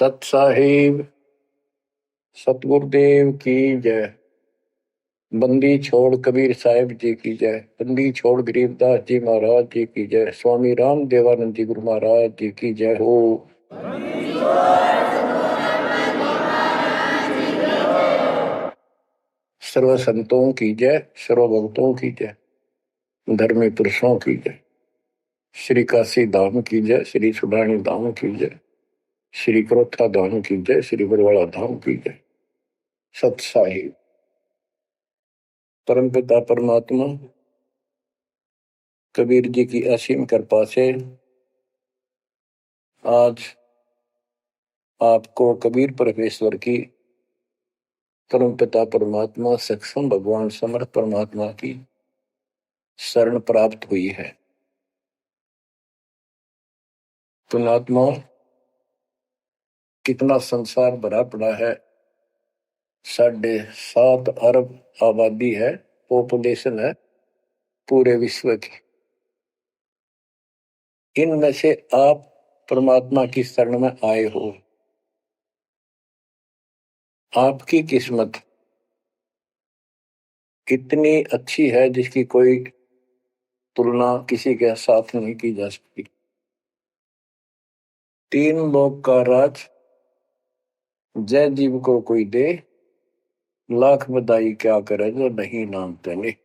सत साहिब सतगुरुदेव की जय। बंदी छोड़ कबीर साहिब जी की जय। बंदी छोड़ गरीबदास जी महाराज जी की जय। स्वामी राम देवानंद जी गुरु महाराज जी की जय हो। सर्व संतों की जय, सर्व भक्तों की जय, धर्मी पुरुषों की जय। श्री काशी धाम की जय, श्री सुडानी धाम की जय, श्री क्रोथा धाम की जय, श्री बरवाड़ा धाम की जय। सत साहिब परम पिता परमात्मा कबीर जी की असीम कृपा से आज आपको कबीर परमेश्वर की परम पिता परमात्मा सक्षम भगवान समर्थ परमात्मा की शरण प्राप्त हुई है। पुण्यात्मा, कितना संसार भरा पड़ा है। 7.5 अरब आबादी है, पॉपुलेशन है पूरे विश्व की। इनमें से आप परमात्मा की शरण में आए हो। आपकी किस्मत इतनी अच्छी है जिसकी कोई तुलना किसी के साथ नहीं की जा सकती। 3 लोक का राज जय जीव को कोई दे, लाख बधाई क्या करे जो नहीं नाम तेने।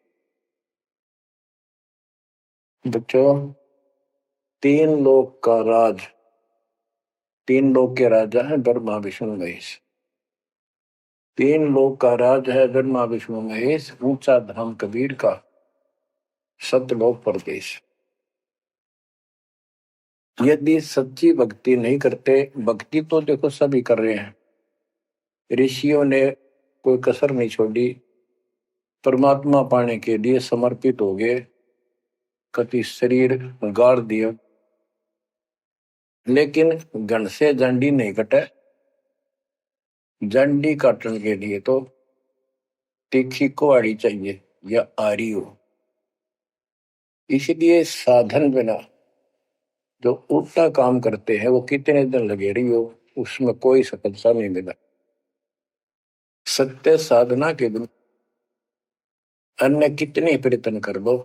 बच्चों, 3 लोक का राज, 3 लोक के राजा है ब्रह्मा विष्णु महेश। 3 लोक का राज है ब्रह्मा विष्णु महेश। ऊंचा धाम कबीर का, सतलोक परदेश। यदि सच्ची भक्ति नहीं करते, भक्ति तो देखो सभी कर रहे हैं, ऋषियों ने कोई कसर नहीं छोड़ी, परमात्मा पाने के लिए समर्पित हो गए, कति शरीर गाड़ दिया, लेकिन घन से जंडी नहीं कटे। जंडी काटने के लिए तो तीखी कुहाड़ी चाहिए या आरी हो। इसलिए साधन बिना जो उल्टा काम करते हैं वो कितने दिन लगे रही हो, उसमें कोई सफलता नहीं मिला। सत्य साधना के दिन अन्य कितने प्रयत्न कर लो,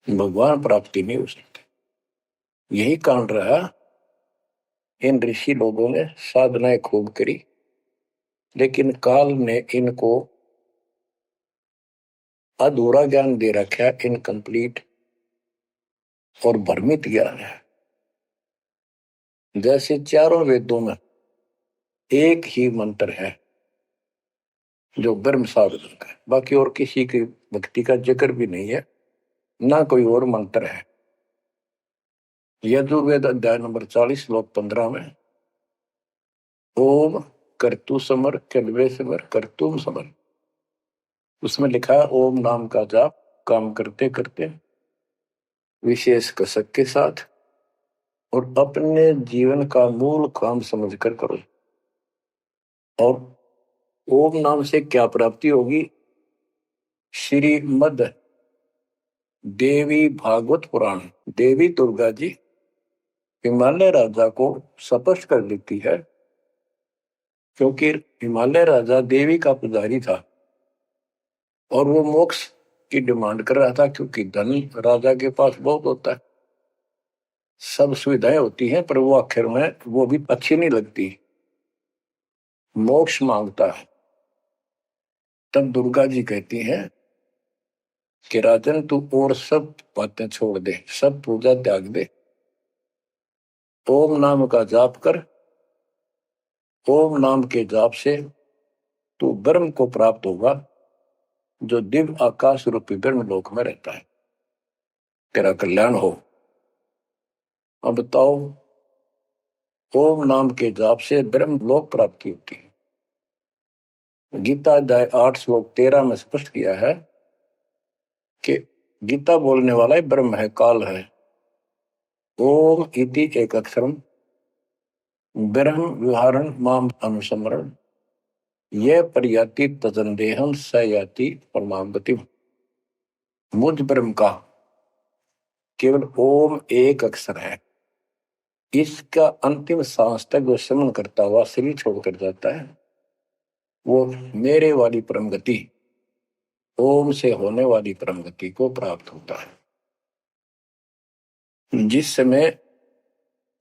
भगवान प्राप्ति नहीं हो सकती। यही कारण रहा, इन ऋषि लोगों ने साधनाएं खूब करी, लेकिन काल ने इनको अधूरा ज्ञान दे रखा है, इनकम्प्लीट और भ्रमित ज्ञान है। जैसे चारों वेदों में एक ही मंत्र है जो ब्रह्म साधन का है, बाकी और किसी की भक्ति का जिक्र भी नहीं है, ना कोई और मंत्र है। यजुर्वेद अध्याय नंबर 40 श्लोक 15 में ओम कर्तु समर कल्वे समर कर्तुम समर, उसमें लिखा है ओम नाम का जाप काम करते करते विशेष कसक के साथ और अपने जीवन का मूल काम समझकर करो। और ओम नाम से क्या प्राप्ति होगी? श्रीमद देवी भागवत पुराण, देवी दुर्गा जी हिमालय राजा को स्पष्ट कर देती है, क्योंकि हिमालय राजा देवी का पुजारी था और वो मोक्ष की डिमांड कर रहा था, क्योंकि धन राजा के पास बहुत होता है, सब सुविधाएं होती हैं, पर वो आखिर में वो भी अच्छी नहीं लगती, मोक्ष मांगता है। तब दुर्गा जी कहती हैं कि राजन तू और सब बातें छोड़ दे, सब पूजा त्याग दे, ओम नाम का जाप कर। ओम नाम के जाप से तू ब्रह्म को प्राप्त होगा, जो दिव्य आकाश रूपी ब्रह्म लोक में रहता है, तेरा कल्याण हो। अब बताओ, ओम नाम के जाप से ब्रह्म लोक प्राप्ति होती है। गीता अध्याय 8 श्लोक 13 में स्पष्ट किया है कि गीता बोलने वाला ही ब्रह्म है, काल है। ओम इति एक अक्षरम ब्रह्म विहारण माम अनुसमरण ये पर्याति तजंदेहम स याति परमागति। मुझ ब्रह्म का केवल ओम एक अक्षर है, इसका अंतिम सांस तक जो श्रवण करता हुआ शरीर छोड़कर जाता है, वो मेरे वाली परम गति, ओम से होने वाली परम गति को प्राप्त होता है। जिस समय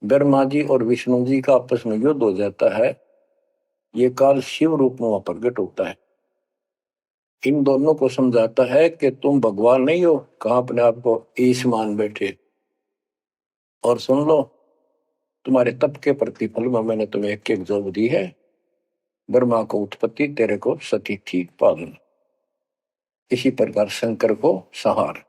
ब्रह्मा जी और विष्णु जी का आपस में युद्ध हो जाता है, ये काल शिव रूप में वहां प्रकट होता है। इन दोनों को समझाता है कि तुम भगवान नहीं हो, कहां अपने आप को ईश मान बैठे, और सुन लो, तुम्हारे तप के प्रतिफल में मैंने तुम्हें एक एक जोग दी है। ब्रह्मा को उत्पत्ति, तेरे को सती थी पालन। इसी प्रकार शंकर को संहार,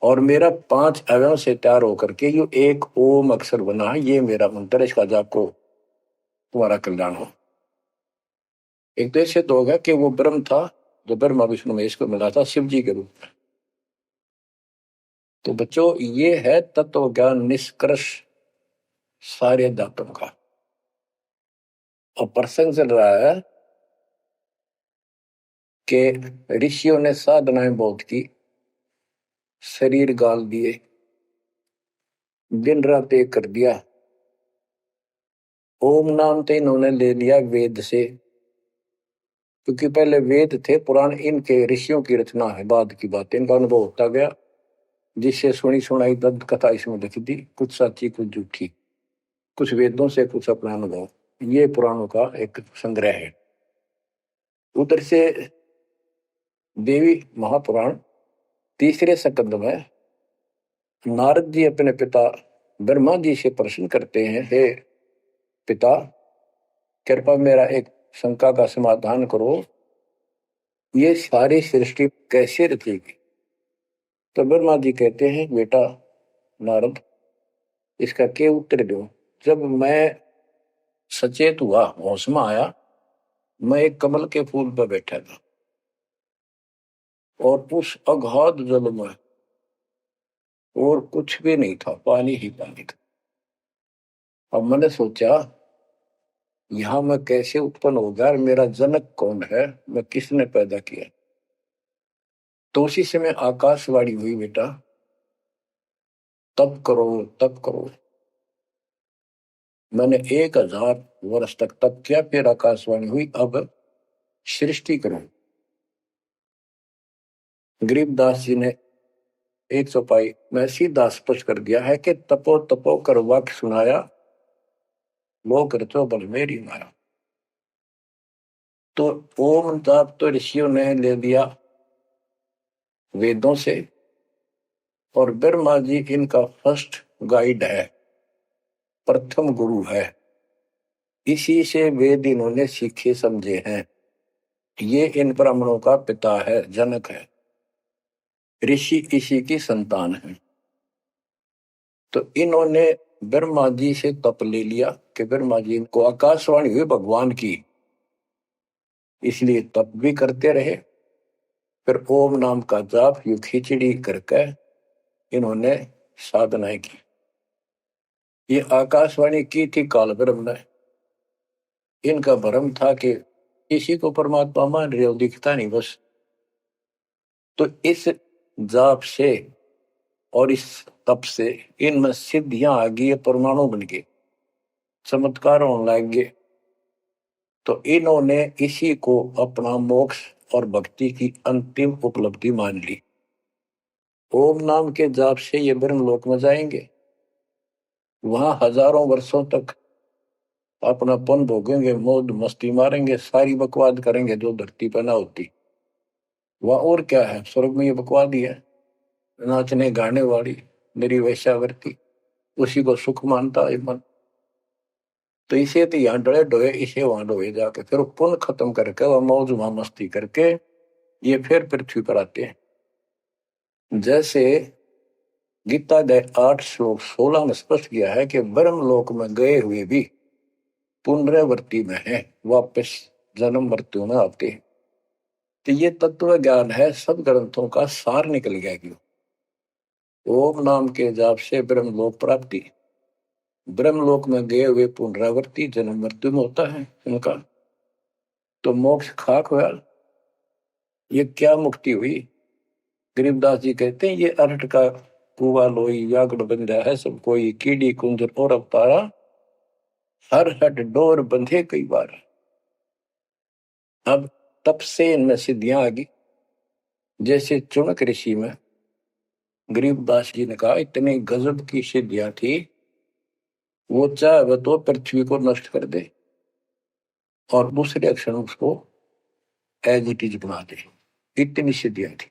और मेरा 5 अवयव से तैयार होकर के ये एक ओम अक्षर बना है। ये मेरा मंत्र, इसका जाप को तुम्हारा कल्याण हो। एक तो ऐसे तो होगा कि वो ब्रह्म था जो ब्रह्मा विष्णु महेश को मिला था शिव जी के रूप में। तो बच्चों, ये है तत्व ज्ञान निष्कर्ष सारे दातों का। और प्रसंग चल रहा है कि ऋषियों ने साधनाएं बहुत की, शरीर गाल दिए, दिन रात एक कर दिया। ओम नाम तो इन्होंने ले लिया वेद से, क्योंकि पहले वेद थे पुराण, इनके ऋषियों की रचना है, बाद की बात, इनका अनुभव होता गया, जिससे सुनी सुनाई दंत कथा इसमें लिख दी, कुछ सच्ची कुछ झूठी, कुछ वेदों से कुछ अपना अनुभव। ये पुराणों का एक संग्रह है। उधर से देवी महापुराण तीसरे स्कंद में नारद जी अपने पिता ब्रह्मा जी से प्रश्न करते हैं, हे पिता, कृपा मेरा एक शंका का समाधान करो, ये सारी सृष्टि कैसे रचेगी। तो ब्रह्मा जी कहते हैं, बेटा नारद, इसका क्या उत्तर दो। जब मैं सचेत हुआ, होश में आया, मैं एक कमल के फूल पर बैठा था, और उस अगाध जल में और कुछ भी नहीं था, पानी ही पानी था। अब मैंने सोचा, यहां मैं कैसे उत्पन्न हो गया, मेरा जनक कौन है, मैं किसने पैदा किया। तो उसी समय आकाशवाणी हुई, बेटा तप करो तप करो। मैंने 1000 वर्ष तक तप किया, फिर आकाशवाणी हुई, अब सृष्टि करो। गरीबदास जी ने 100 पाई मैं सीधा स्पष्ट कर दिया है कि तपो तपो कर वाक्य सुनाया, लोक रचो बल मेरी माया। तो ओम जाप तो ऋषियों ने ले लिया वेदों से, और ब्रह्मा जी इनका फर्स्ट गाइड है, प्रथम गुरु है। इसी से वेद इन्होंने सीखे समझे हैं। ये इन ब्राह्मणों का पिता है, जनक है, ऋषि इसी की संतान है। तो इन्होंने ब्रह्मा जी से तप ले लिया कि ब्रह्मा जी को आकाशवाणी हुई भगवान की, इसलिए तप भी करते रहे। फिर ओम नाम का जाप यू खिचड़ी करके इन्होंने साधनाएं की। ये आकाशवाणी की थी काल ब्रह्म ने। इनका भ्रम था कि इसी को परमात्मा मान रहे हो, दिखता नहीं बस। तो इस जाप से और इस तप से इनमें सिद्धियां आ गई, परमाणु बन गए, चमत्कार होने लग गए। तो इन्होंने इसी को अपना मोक्ष और भक्ति की अंतिम उपलब्धि मान ली। ओम नाम के जाप से ये ब्रह्मलोक में जाएंगे, वहां हजारों वर्षों तक अपना पन भोगेंगे, मौज मस्ती मारेंगे, सारी बकवाद करेंगे जो धरती पर ना होती। वह और क्या है, स्वर्ग में ये बकवाद ही है, नाचने गाने वाली मेरी वैश्यावृत्ति, उसी को सुख मानता है मन। तो इसे तो यहाँ डरे डोए, इसे वहां डोए जाके, फिर पुण्य खत्म करके वह मौज वहां मस्ती करके ये फिर पृथ्वी पर आते हैं। जैसे गीता 8 श्लोक 16 में स्पष्ट किया है कि ब्रह्मलोक में गए हुए भी पुनरावृत्ति में है, वापस जन्म मृत्यु में आते हैं। तो ये तत्व ज्ञान है, सब ग्रंथों का सार निकल गया। क्यों? ओम नाम के जाप से ब्रह्मलोक प्राप्ति, ब्रह्मलोक में गए हुए पुनरावृत्ति जन्म मृत्यु में होता है उनका। तो मोक्ष खाक हुआ, ये क्या मुक्ति हुई। गरीबदास जी कहते हैं, ये अरहट का कुआ लोई यागड़ बंधा है सब कोई, कीड़ी कुंजर और अवतारा, हर हट डोर बंधे कई बार। अब तब से इनमें सिद्धियां आ गई। जैसे चुनक ऋषि में गरीबदास जी ने कहा इतनी गजब की सिद्धियां थी, वो चाहे तो पृथ्वी को नष्ट कर दे और दूसरे अक्षर उसको एज इट इज बना दे, इतनी सिद्धियां थी।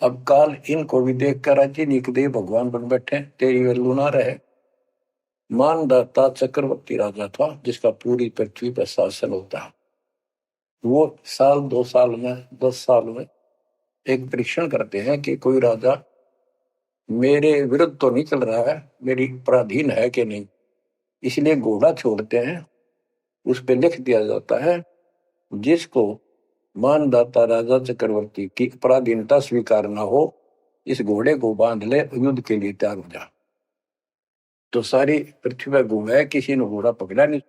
अब काल इनको भी देख कर राजी निकदे भगवान बन बैठे, तेरी वैल्यू ना रहे। मानदाता चक्रवर्ती राजा था जिसका पूरी पृथ्वी पर शासन होता है। वो साल 2 साल में 10 साल में एक परीक्षण करते हैं कि कोई राजा मेरे विरुद्ध तो नहीं चल रहा है, मेरी पराधीन है कि नहीं। इसलिए घोड़ा छोड़ते हैं, उस पर लिख दिया जाता है जिसको मानदाता राजा चक्रवर्ती की पराधीनता स्वीकार न हो, इस घोड़े को बांध ले, युद्ध के लिए तैयार हो जा। तो सारी पृथ्वी पर घूमे, किसी ने घोड़ा पकड़ा नहीं।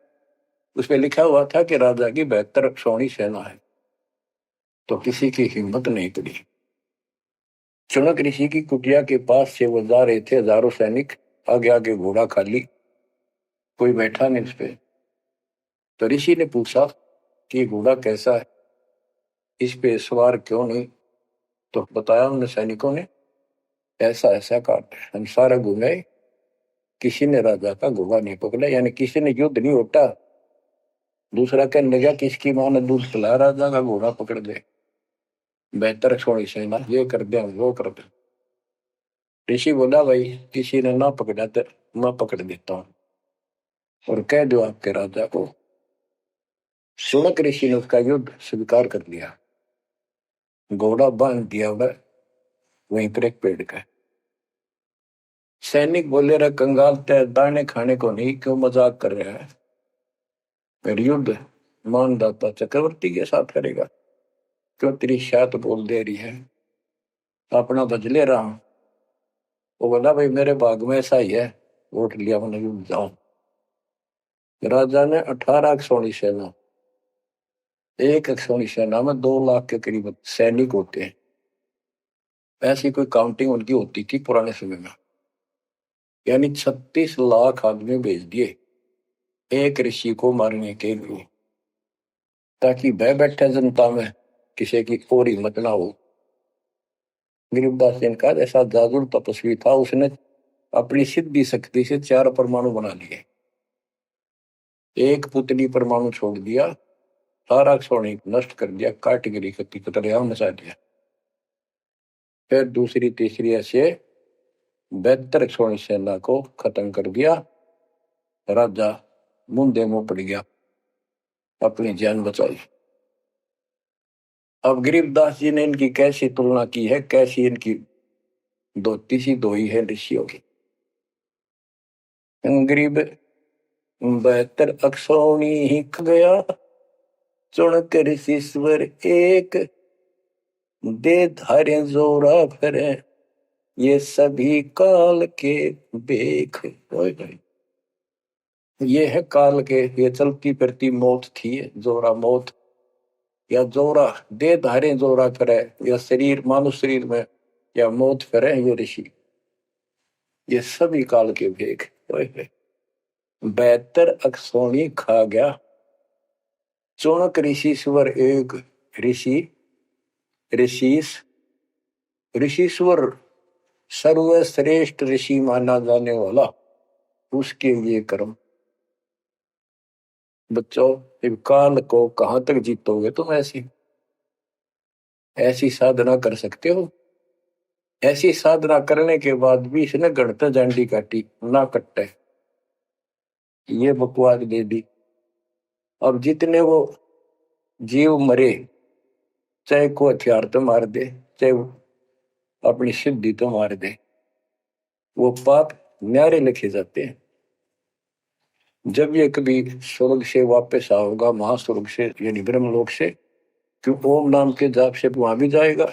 उस पर लिखा हुआ था कि राजा की 72 सौणी सेना है, तो किसी की हिम्मत नहीं पड़ी। चुनक ऋषि की कुटिया के पास से वो जा रहे थे, हजारों सैनिक, आगे आगे घोड़ा खाली, कोई बैठा नहीं उस पे। तो ऋषि ने पूछा कि घोड़ा कैसा है, इस पे सवार क्यों नहीं। तो बताया उन सैनिकों ने, ऐसा ऐसा काट हम सारा घूमे, किसी ने राजा का घोड़ा नहीं पकड़ा, यानी किसी ने युद्ध नहीं उठा। दूसरा कहने लगा किसकी मां ने दूध पिलाया, राजा का घोड़ा पकड़ दे, बेहतर छोड़ी सेना, ये कर दे वो कर दे। ऋषि बोला भाई किसी ने ना पकड़ा तो मैं पकड़ देता हूं और कह दो आपके राजा को। सुनक ऋषि ने उसका युद्ध स्वीकार कर लिया, घोड़ा बांध दिया वहीं पर एक पेड़ का। सैनिक बोले रहा कंगाल तय दाने खाने को नहीं, क्यों मजाक कर रहा है, फिर युद्ध मानदाता चक्रवर्ती के साथ करेगा, क्यों तेरी शायद बोल दे रही है, अपना बदले रहा हूं। वो बोला भाई मेरे भाग में ऐसा ही है, वोट लिया मैंने युद्ध जाऊं। राजा ने 18 सोनी सेना, एक सोनी सेना में 2 लाख के करीब सैनिक होते हैं। ऐसी कोई काउंटिंग उनकी होती थी पुराने समय में, यानी 36 लाख आदमी भेज दिए एक ऋषि को मारने के लिए, ताकि बह बैठे जनता में किसी की और हिम्मत ना हो। गरीबदास जी का ऐसा जादू तपस्वी था, उसने अपनी सिद्धि शक्ति से 4 परमाणु बना लिए, एक पुतली परमाणु छोड़ दिया, सारा सोने नष्ट कर दिया, कैटेगरी की कतरिया मचा दिया। फिर दूसरी तीसरी ऐसे 72 सोनी सेना को खत्म कर दिया। राजा मुंदे मुंह पड़ गया, अपनी जान बचाई। अब गरीबदास जी ने इनकी कैसी तुलना की है, कैसी इनकी धोती सी धोई है ऋषियों की। गरीब 72 अक्षौणी ही ख गया, चुनक ऋषिश्वर एक, दे धारे जोरा फिरे, ये सभी काल के बेख। ये है काल के, ये चलती फिरती मौत थी, जोरा मौत, या जोरा दे धारे जोरा फिरे, या शरीर मानुष शरीर में या मौत फिरे, ये ऋषि, ये सभी काल के भेख। 72 अक्षौणी खा गया, चुनक ऋषिश्वर एक, ऋषि ऋषिस ऋषिश्वर सर्वश्रेष्ठ ऋषि माना जाने वाला, उसके लिए कर्म। बच्चों इस काल को कहां तक जीतोगे तुम, ऐसी ऐसी साधना कर सकते हो। ऐसी साधना करने के बाद भी इसने गणता झंडी काटी ना कट्टे, ये बकवास दे दी। अब जितने वो जीव मरे, चाहे को हथियार तो मार दे, चाहे अपनी सिद्धि तो मार दे, वो पाप न्यारे लिखे जाते हैं। जब ये कभी स्वर्ग से वापस आओगा, महास्वर्ग से यानी ब्रह्मलोक से, क्यों ओम नाम के जाप से वहां भी जाएगा।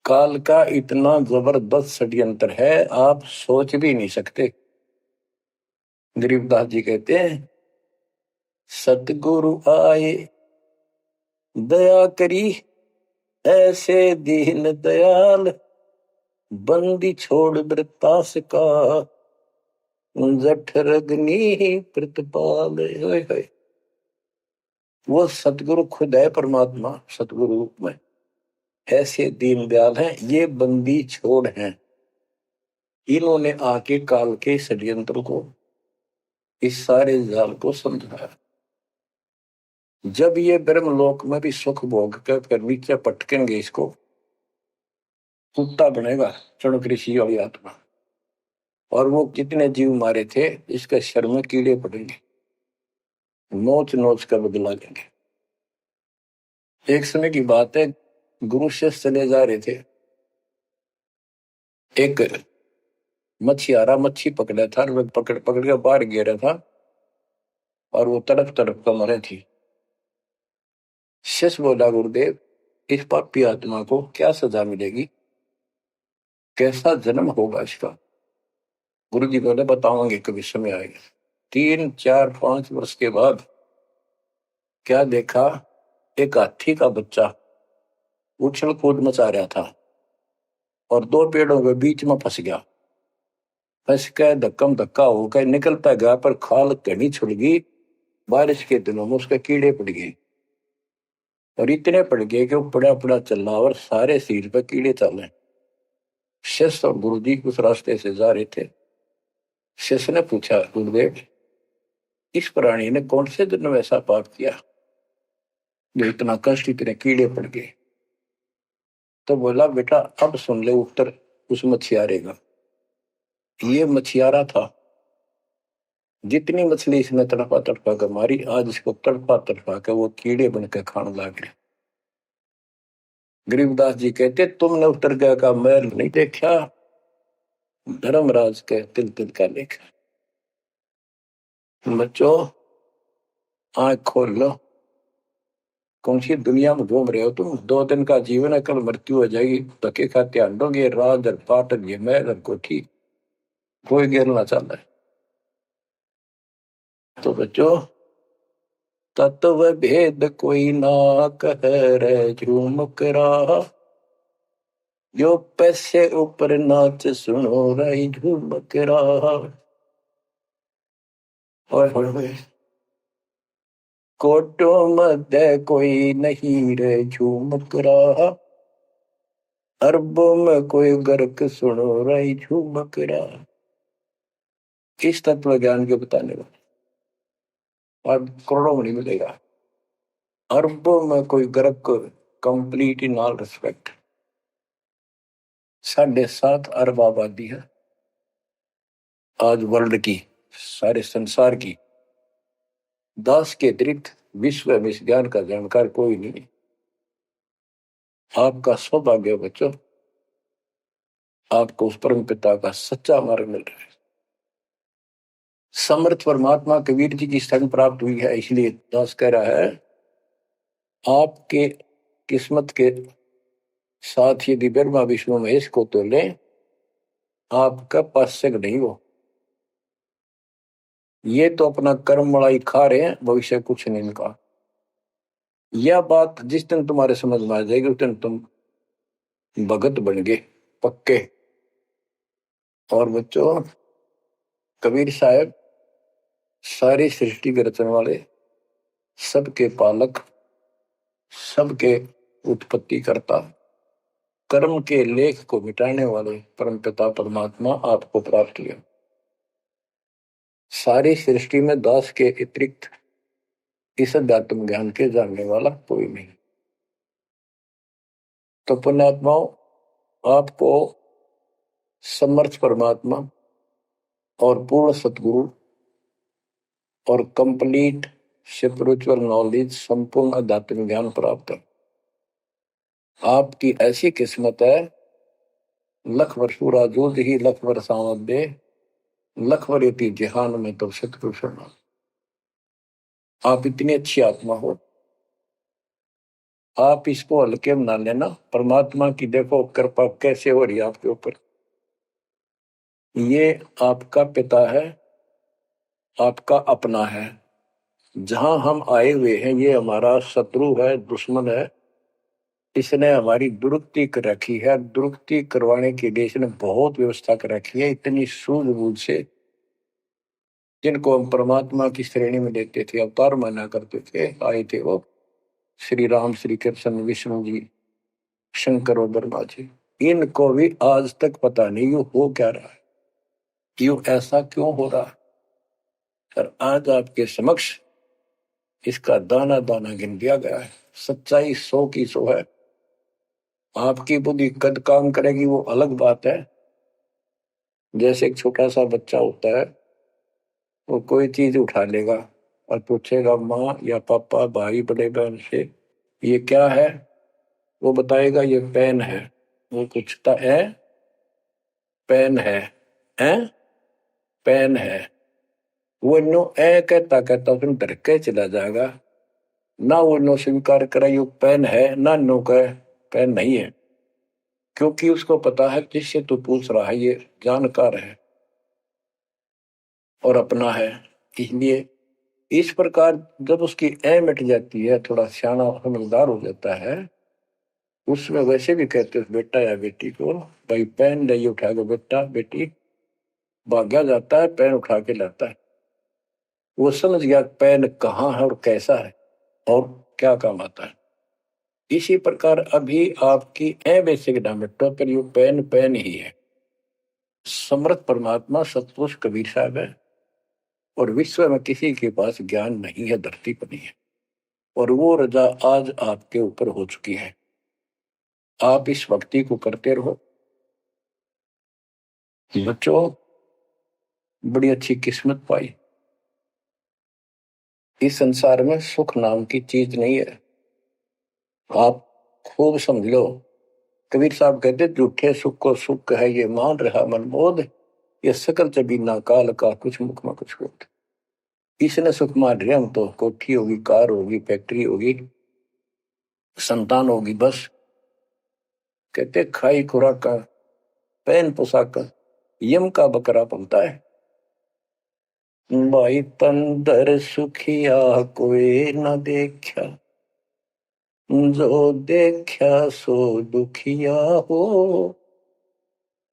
काल का इतना जबरदस्त षड्यंत्र है, आप सोच भी नहीं सकते। गरीबदास जी कहते हैं सतगुरु आए दया करी, ऐसे दीन दयाल, बंदी छोड़ वृत्तास का, जठर अग्नि प्रतिपाल। वो सतगुरु खुद है, परमात्मा सतगुरु रूप में ऐसे दीनदयाल हैं। ये बंदी छोड़ हैं, इन्होंने आके काल के षड्यंत्र को, इस सारे जाल को समझाया। जब ये ब्रह्मलोक में भी सुख भोग कर नीचे पटकेंगे, इसको कुत्ता बनेगा चणक ऋषि वाली आत्मा, और वो कितने जीव मारे थे इसके शर में कीड़े पड़ेंगे, नोच नोच कर बदला लेंगे। एक समय की बात है, गुरु शिष्य चले जा रहे थे, एक मछियारा मच्छी पकड़ा था, पकड़ पकड़ के बाहर गिरा था और वो तड़प तड़प कर मरे थी। शिष्य बोला, गुरुदेव इस पापी आत्मा को क्या सजा मिलेगी, कैसा जन्म होगा इसका? गुरु जी बोले, बताओगे कभी समय आएगा। 3, 4, 5 वर्ष के बाद क्या देखा, एक हाथी का बच्चा उछल कूद मचा रहा था और 2 पेड़ों के बीच में फंस गया। फंस के धक्कम धक्का होकर निकलता गया, पर खाल घनी छुड़ गई। बारिश के दिनों में उसके कीड़े पड़ गए, और इतने पड़ गए कि वो पड़ा पड़ा चल रहा और सारे शरीर पर कीड़े चले। शिष्य और गुरु जी उस रास्ते से जा रहे थे। शिष्य ने पूछा, गुरुदेव इस प्राणी ने कौन से दिन में ऐसा पाप किया जो इतना कष्ट, इतने कीड़े पड़ गए? तो बोला, बेटा अब सुन ले उत्तर उस मछियारे का। ये मछियारा था, जितनी मछली इसने तड़पा तड़पा कर मारी, आज इसको तड़पा तड़पा कर वो कीड़े बनकर खाने लग गए। गरीबदास जी कहते, तुमने उत्तर का मैल नहीं देखा, धर्मराज के तिल तिल का लेखा। बच्चों आंख खोल लो, कौन सी दुनिया में घूम रहे हो तुम? 2 दिन का जीवन है, कल मृत्यु हो जाएगी। धक्के खाते आंडोगे, राज और पाटन ये महल और कोठी, कोई गिरना चाहता है। तो बच्चों तत्व भेद कोई ना कह रे झूम करा, जो पैसे ऊपर नाच सुनो रही झूम करा। कोटों मध्य कोई नहीं रे झूम करा, अरबों में कोई गर्क सुनो रही झूम करा। इस तत्व ज्ञान के बताने वाले और करोड़ों में नहीं मिलेगा, अरबों में कोई गर्क, कंप्लीट इन ऑल रिस्पेक्ट। 7.5 अरब आबादी है आज वर्ल्ड की, सारे संसार की। 10 के अतिरिक्त विश्व में इस ज्ञान का जानकार कोई नहीं। आपका सौभाग्य हो बच्चों, आपको उस परम पिता का सच्चा मार्ग मिल रहा है। समर्थ परमात्मा कबीर जी की शरण प्राप्त हुई है, इसलिए दास कह रहा है, आपके किस्मत के साथ यदि ब्रह्मा विष्णु महेश को तो ले, आपका पास्यक नहीं हो। ये तो अपना कर्म मलाई खा रहे हैं, भविष्य कुछ नहीं इनका। यह बात जिस दिन तुम्हारे समझ में आ जाएगी, उस दिन तुम भगत बन गए पक्के। और बच्चों कबीर साहब सारी सृष्टि के रचने वाले, सबके पालक, सबके उत्पत्ति करता, कर्म के लेख को मिटाने वाले परमपिता परमात्मा आपको प्राप्त हुए। सारी सृष्टि में दास के अतिरिक्त इस अध्यात्म ज्ञान के जानने वाला कोई नहीं। तो पुण्यात्माओं, आपको समर्थ परमात्मा और पूर्ण सतगुरु और कंप्लीट स्पिरिचुअल नॉलेज, संपूर्ण अध्यात्म ज्ञान प्राप्त है। आपकी ऐसी किस्मत है, लख वर्ष राजूद ही लख वर्ष दे, लख वर्यति जहान में तो सतपुरुष। आप इतनी अच्छी आत्मा हो, आप इसको हल्के में ना लेना। परमात्मा की देखो कृपा कैसे हो रही है आपके ऊपर। ये आपका पिता है, आपका अपना है। जहां हम आए हुए हैं ये हमारा शत्रु है, दुश्मन है, इसने हमारी दुरुक्ति कर रखी है। दुरुक्ति करवाने के लिए इसने बहुत व्यवस्था कर रखी है, इतनी सूझबूझ से। जिनको हम परमात्मा की श्रेणी में लेते थे, अवतार माना करते थे, आए थे वो श्री राम, श्री कृष्ण, विष्णु जी, शंकर और ब्रह्मा जी। इनको भी आज तक पता नहीं ये हो क्या रहा है, क्यों ऐसा क्यों हो रहा है। और आज आपके समक्ष इसका दाना दाना गिन दिया गया है। सच्चाई 100 की 100 है। आपकी बुद्धि कद काम करेगी वो अलग बात है। जैसे एक छोटा सा बच्चा होता है, वो कोई चीज उठा लेगा और पूछेगा माँ या पापा, भाई, बड़े बहन से, ये क्या है। वो बताएगा ये पेन है। वो पूछता है पेन है पेन है। वो नो ए कहता कहता उसमें डर के चला जाएगा। ना वो नो स्वीकार करे ये पेन है, ना नो कहे पेन नहीं है, क्योंकि उसको पता है जिससे तू पूछ रहा है ये जानकार है और अपना है। इसलिए इस प्रकार जब उसकी ए मिट जाती है, थोड़ा सियाना समझदार हो जाता है, उसमें वैसे भी कहते हैं बेटा या बेटी को, भाई पेन नहीं उठा के बेटा बेटी, भाग्या जाता है पेन उठा के लाता है। वो समझ गया पेन कहाँ है और कैसा है और क्या काम आता है। इसी प्रकार अभी आपकी ए बेसिक डायमेट्रो पर यू पेन पेन ही है। समर्थ परमात्मा सतपुरुष कबीर साहब है और विश्व में किसी के पास ज्ञान नहीं है, धरती पर नहीं है। और वो रजा आज आपके ऊपर हो चुकी है। आप इस भक्ति को करते रहो बच्चों। बड़ी अच्छी किस्मत पाई। इस संसार में सुख नाम की चीज नहीं है, आप खूब समझ लो। कबीर साहब कहते झूठे सुख को सुख है ये मान रहा मनमोद, ये सकल जबीना काल का कुछ मुख में कुछ होता। इसने सुख मान रहे हम तो, कोठी होगी, कार होगी, फैक्ट्री होगी, संतान होगी, बस। कहते खाई खुराक का, पहन पोशाक का, यम का बकरा पलता है। भाई तंदर सुखिया कोई न देखा, जो देखा सो दुखिया हो।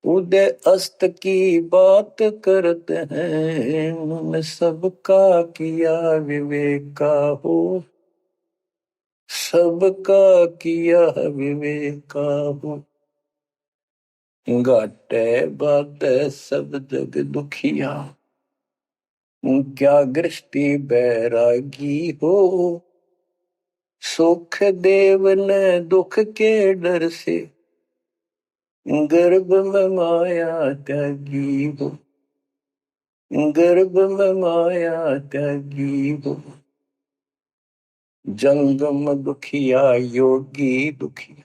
उदय अस्त की बात करते हैं, सबका किया विवेका हो। सबका किया विवेका हो। घाटे बाटे सब जग दुखिया, क्या गृष्टि बैरागी हो। सुख देव ने दुख के डर से, गर्भ में माया त्यागी हो। गर्भ में माया त्यागी हो। जंगम दुखिया योगी दुखिया,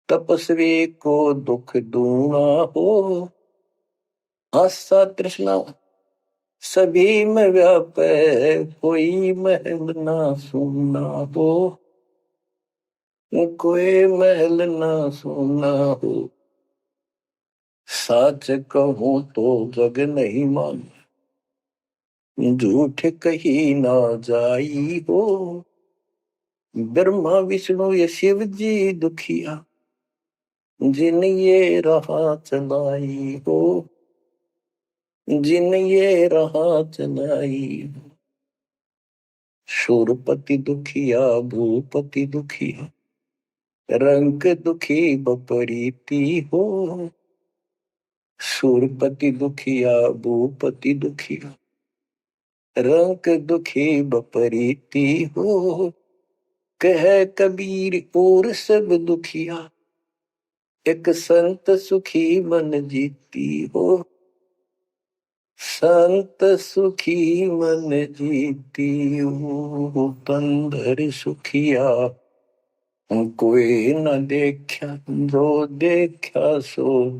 तपस्वी को दुख दूना हो। आशा तृष्णा सभी में व्यापे, कोई महल ना सुना हो। कोई महल ना सुना हो। सच कहूं तो जग नहीं मान, झूठ कही ना जाई हो। ब्रह्मा विष्णु ये शिव जी दुखिया, जिन ये राह चलाई हो। जिन ये राह चलाई हो। शूरपति दुखिया भूपति दुखिया, रंग दुखी बपरीती हो। शूरपति दुखिया भूपति दुखिया, रंग दुखी बपरीती हो। कह कबीर और सब दुखिया, एक संत सुखी मन जीती हो। संत सुखी मन जीती हो। तंदर सुखिया कोई न देखा, जो देखा सो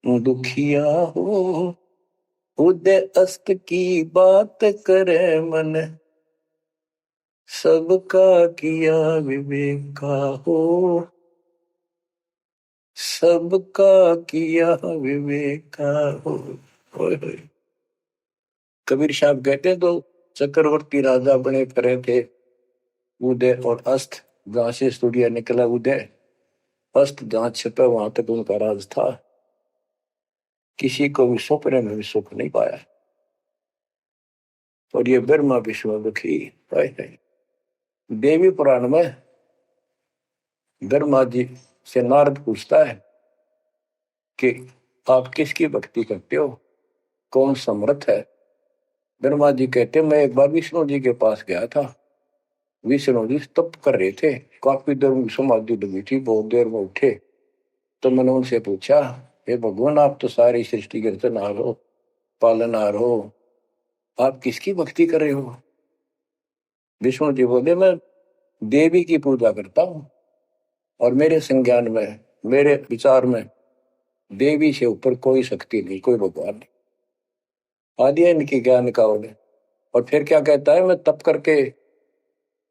दुखिया हो। उदय अस्त की बात करे मन, सबका किया विवेका हो। सबका किया विवेका हो। कबीर साहब कहते तो चक्रवर्ती राजा बने फिरे थे, उदय और अस्त जहां से सूर्य निकला उदय अस्त जहां छिपे वहां तक उनका राज था। किसी को भी सपने में भी सुख नहीं पाया। और ये ब्रह्मा विष्णु दुखी है। देवी पुराण में ब्रह्मा जी से नारद पूछता है कि आप किसकी भक्ति करते हो, कौन समर्थ है। ब्रह्मा जी कहते मैं एक बार विष्णु जी के पास गया था। विष्णु जी तप कर रहे थे, काफी देर में समाधि लगी थी, बहुत देर में उठे। तो मैंने उनसे पूछा, हे भगवान आप तो सारी सृष्टि के रचनहार हो, पालनहार हो, आप किसकी भक्ति कर रहे हो। विष्णु जी बोले मैं देवी की पूजा करता हूं और मेरे संज्ञान में, मेरे विचार में देवी से ऊपर कोई शक्ति नहीं, कोई भगवान नहीं। आदि है इनकी ज्ञान का उन्हें। और फिर क्या कहता है, मैं तप करके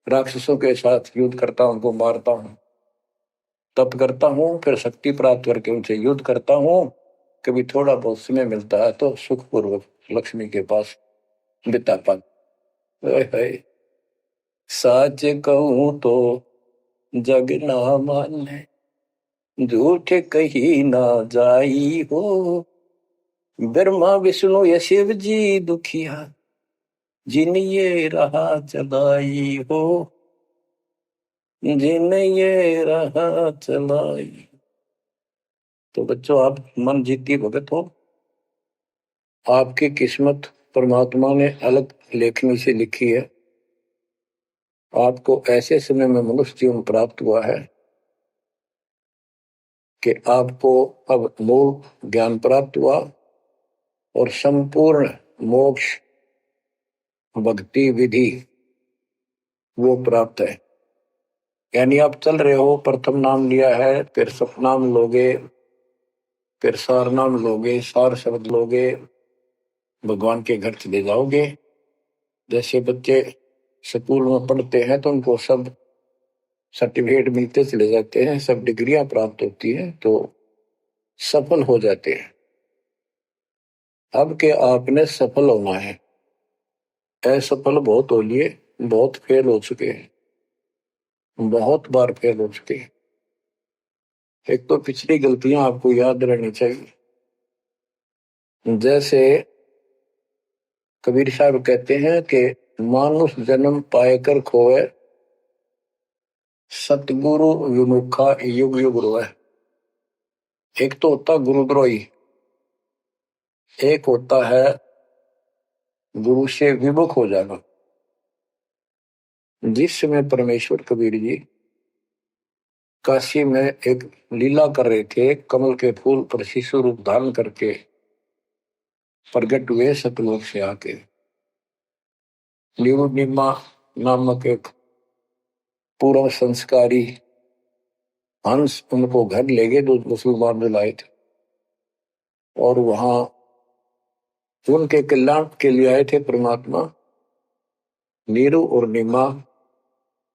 राक्षसों के साथ युद्ध करता हूं, उनको मारता हूं, तप करता हूं, फिर शक्ति प्राप्त करके उनसे युद्ध करता हूं। कभी थोड़ा बहुत समय मिलता है तो सुखपूर्वक लक्ष्मी के पास बिता पाता। साच कहूं तो जग ना माने, झूठ कही ना जाई हो। ब्रह्मा विष्णु ये शिव जी दुखिया, जिन ये रहा चलाई हो, जिन ये रहा चलाई। तो बच्चों आप मन जीती भगत हो। आपकी किस्मत परमात्मा ने अलग लेखनी से लिखी है। आपको ऐसे समय में मनुष्य जीवन प्राप्त हुआ है कि आपको अब मूल ज्ञान प्राप्त हुआ और संपूर्ण मोक्ष भक्ति विधि वो प्राप्त है। यानी आप चल रहे हो, प्रथम नाम लिया है, फिर सपनाम लोगे, फिर सार नाम लोगे, सार शब्द लोगे, भगवान के घर चले जाओगे। जैसे बच्चे स्कूल में पढ़ते हैं तो उनको सब सर्टिफिकेट मिलते चले जाते हैं, सब डिग्रियां प्राप्त होती हैं तो सफल हो जाते हैं। अब के आपने सफल होना है। असफल बहुत हो लिए, बहुत फेल हो चुके हैं, बहुत बार फेल हो चुके हैं। एक तो पिछली गलतियां आपको याद रहनी चाहिए। जैसे कबीर साहब कहते हैं कि मानुष जन्म पाएकर खोए, सतगुरु विमुखा युग युग रोए। एक तो होता गुरुद्रोही, एक होता है गुरु से विमुख हो जाना। जिस समय परमेश्वर कबीर जी काशी में एक लीला कर रहे थे, कमल के फूल पर शिशु रूप धारण करके प्रगट हुए सतलोक से आके। निमा नामक एक पूर्व संस्कारी हंस उनको घर ले गए, जो मुसलमान में लाए थे, और वहां उनके कल्याण के लिए आए थे परमात्मा। नीरू और निमा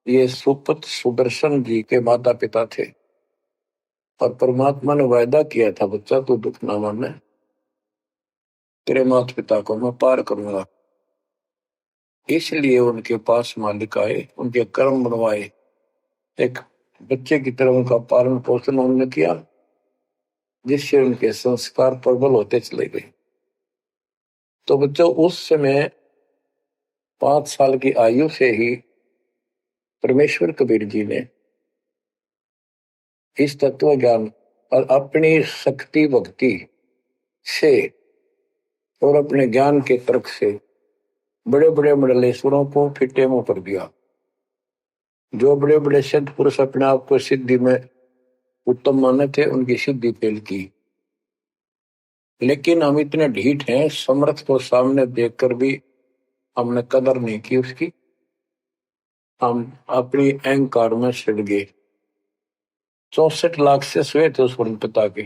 ये सुपत सुदर्शन जी के माता पिता थे और परमात्मा ने वायदा किया था, बच्चा तू दुख ना माने, तेरे माता पिता को मैं पार करूंगा। इसलिए उनके पास मालिक आए, उनके कर्म बनवाए, एक बच्चे की तरह उनका पालन पोषण उन्होंने किया, जिससे उनके संस्कार प्रबल होते चले गए। तो बच्चों उस समय 5 साल की आयु से ही परमेश्वर कबीर जी ने इस तत्व ज्ञान और अपनी शक्ति भक्ति से और अपने ज्ञान के तर्क से बड़े बड़े मंडलेश्वरों को फिटे मुंह कर दिया। जो बड़े बड़े सिद्ध पुरुष अपने आप को सिद्धि में उत्तम माने थे, उनकी सिद्धि फेल की। लेकिन हम इतने ढीठ हैं, समर्थ को सामने देखकर भी हमने कदर नहीं की उसकी। हम अपनी अहंकार में सिड़ गए। 64 लाख से स्वे थे उस पिता के,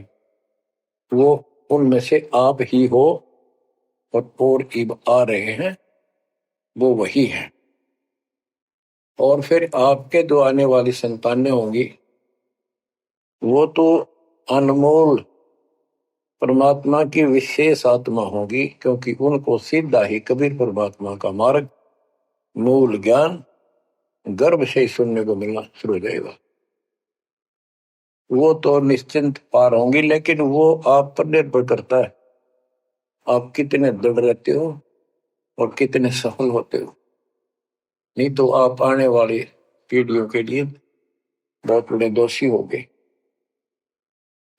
वो उनमें से आप ही हो और इब आ रहे हैं, वो वही है। और फिर आपके जो आने वाली संतानें होंगी वो तो अनमोल परमात्मा की विशेष आत्मा होगी, क्योंकि उनको सीधा ही कबीर परमात्मा का मार्ग, मूल ज्ञान गर्भ से ही सुनने को मिलना शुरू हो जाएगा। वो तो निश्चिंत पार होंगी, लेकिन वो आप पर निर्भर करता है आप कितने दृढ़ रहते हो और कितने सफल होते हो। नहीं तो आप आने वाली पीढ़ियों के लिए बहुत बड़े दोषी होंगे।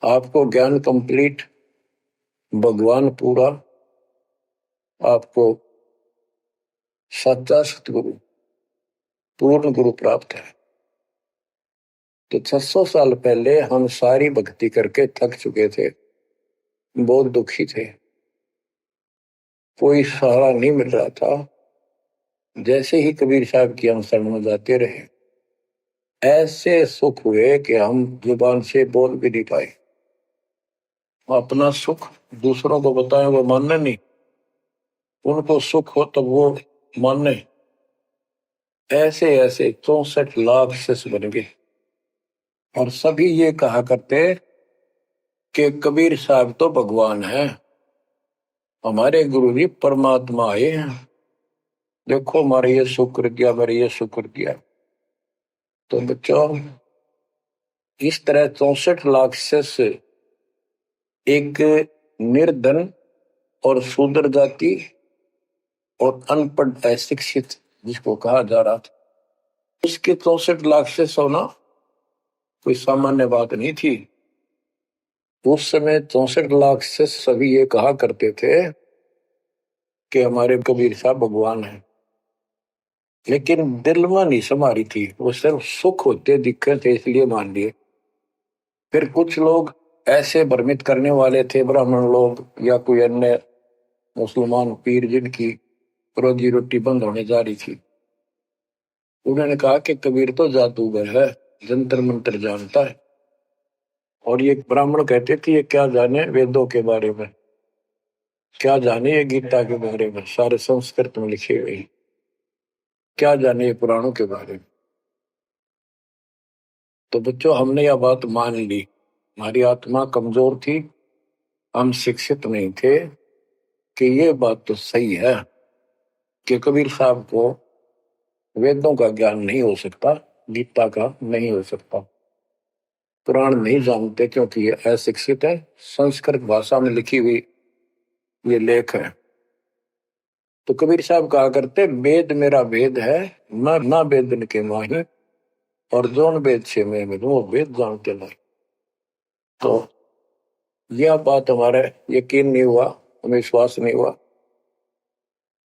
आपको ज्ञान कंप्लीट, भगवान पूरा, आपको सच्चा सतगुरु, पूर्ण गुरु प्राप्त है। तो 600 साल पहले हम सारी भक्ति करके थक चुके थे, बहुत दुखी थे, कोई सहारा नहीं मिल रहा था। जैसे ही कबीर साहब की हम शरण में जाते रहे, ऐसे सुख हुए कि हम जुबान से बोल भी नहीं पाए। अपना सुख दूसरों को बताएं वो मानने नहीं, उनको सुख हो तब वो मानने। ऐसे ऐसे 64 लाख शिष्य बन गए और सभी ये कहा करते कि कबीर साहब तो भगवान है, हमारे गुरु जी परमात्मा आए हैं, देखो हमारे ये शुक्र किया, हमारे ये शुक्र किया। तो बच्चों, इस तरह 64 लाख शिष्य एक निर्धन और शूद्र जाति और अनपढ़ अशिक्षित जिसको कहा जा रहा था, उसके 64 लाख शिष्य होना कोई सामान्य बात नहीं थी। उस समय 64 लाख शिष्य सभी ये कहा करते थे कि हमारे कबीर साहब भगवान हैं, लेकिन दिल में नहीं समारी थी, वो सिर्फ सुख होते दिखे थे इसलिए मान लिए। फिर कुछ लोग ऐसे भ्रमित करने वाले थे, ब्राह्मण लोग या कोई अन्य मुसलमान पीर जिनकी रोजी रोटी बंद होने जा रही थी, उन्होंने कहा कि कबीर तो जादूगर है, जंतर मंत्र जानता है। और ये ब्राह्मण कहते थे ये क्या जाने वेदों के बारे में, क्या जाने ये गीता के बारे में, सारे संस्कृत में लिखे हुए, क्या जाने ये पुराणों के बारे में। तो बच्चों, हमने यह बात मान ली, हमारी आत्मा कमजोर थी, हम शिक्षित नहीं थे कि ये बात तो सही है कि कबीर साहब को वेदों का ज्ञान नहीं हो सकता, गीता का नहीं हो सकता, पुराण नहीं जानते क्योंकि ये अशिक्षित है, संस्कृत भाषा में लिखी हुई ये लेख है। तो कबीर साहब कहा करते वेद मेरा वेद है, ना वेदन के माही, और जोन वेद से मैं मिलूं वो वेद जानते नहीं। तो यह बात हमारा यकीन नहीं हुआ, हमें विश्वास नहीं हुआ।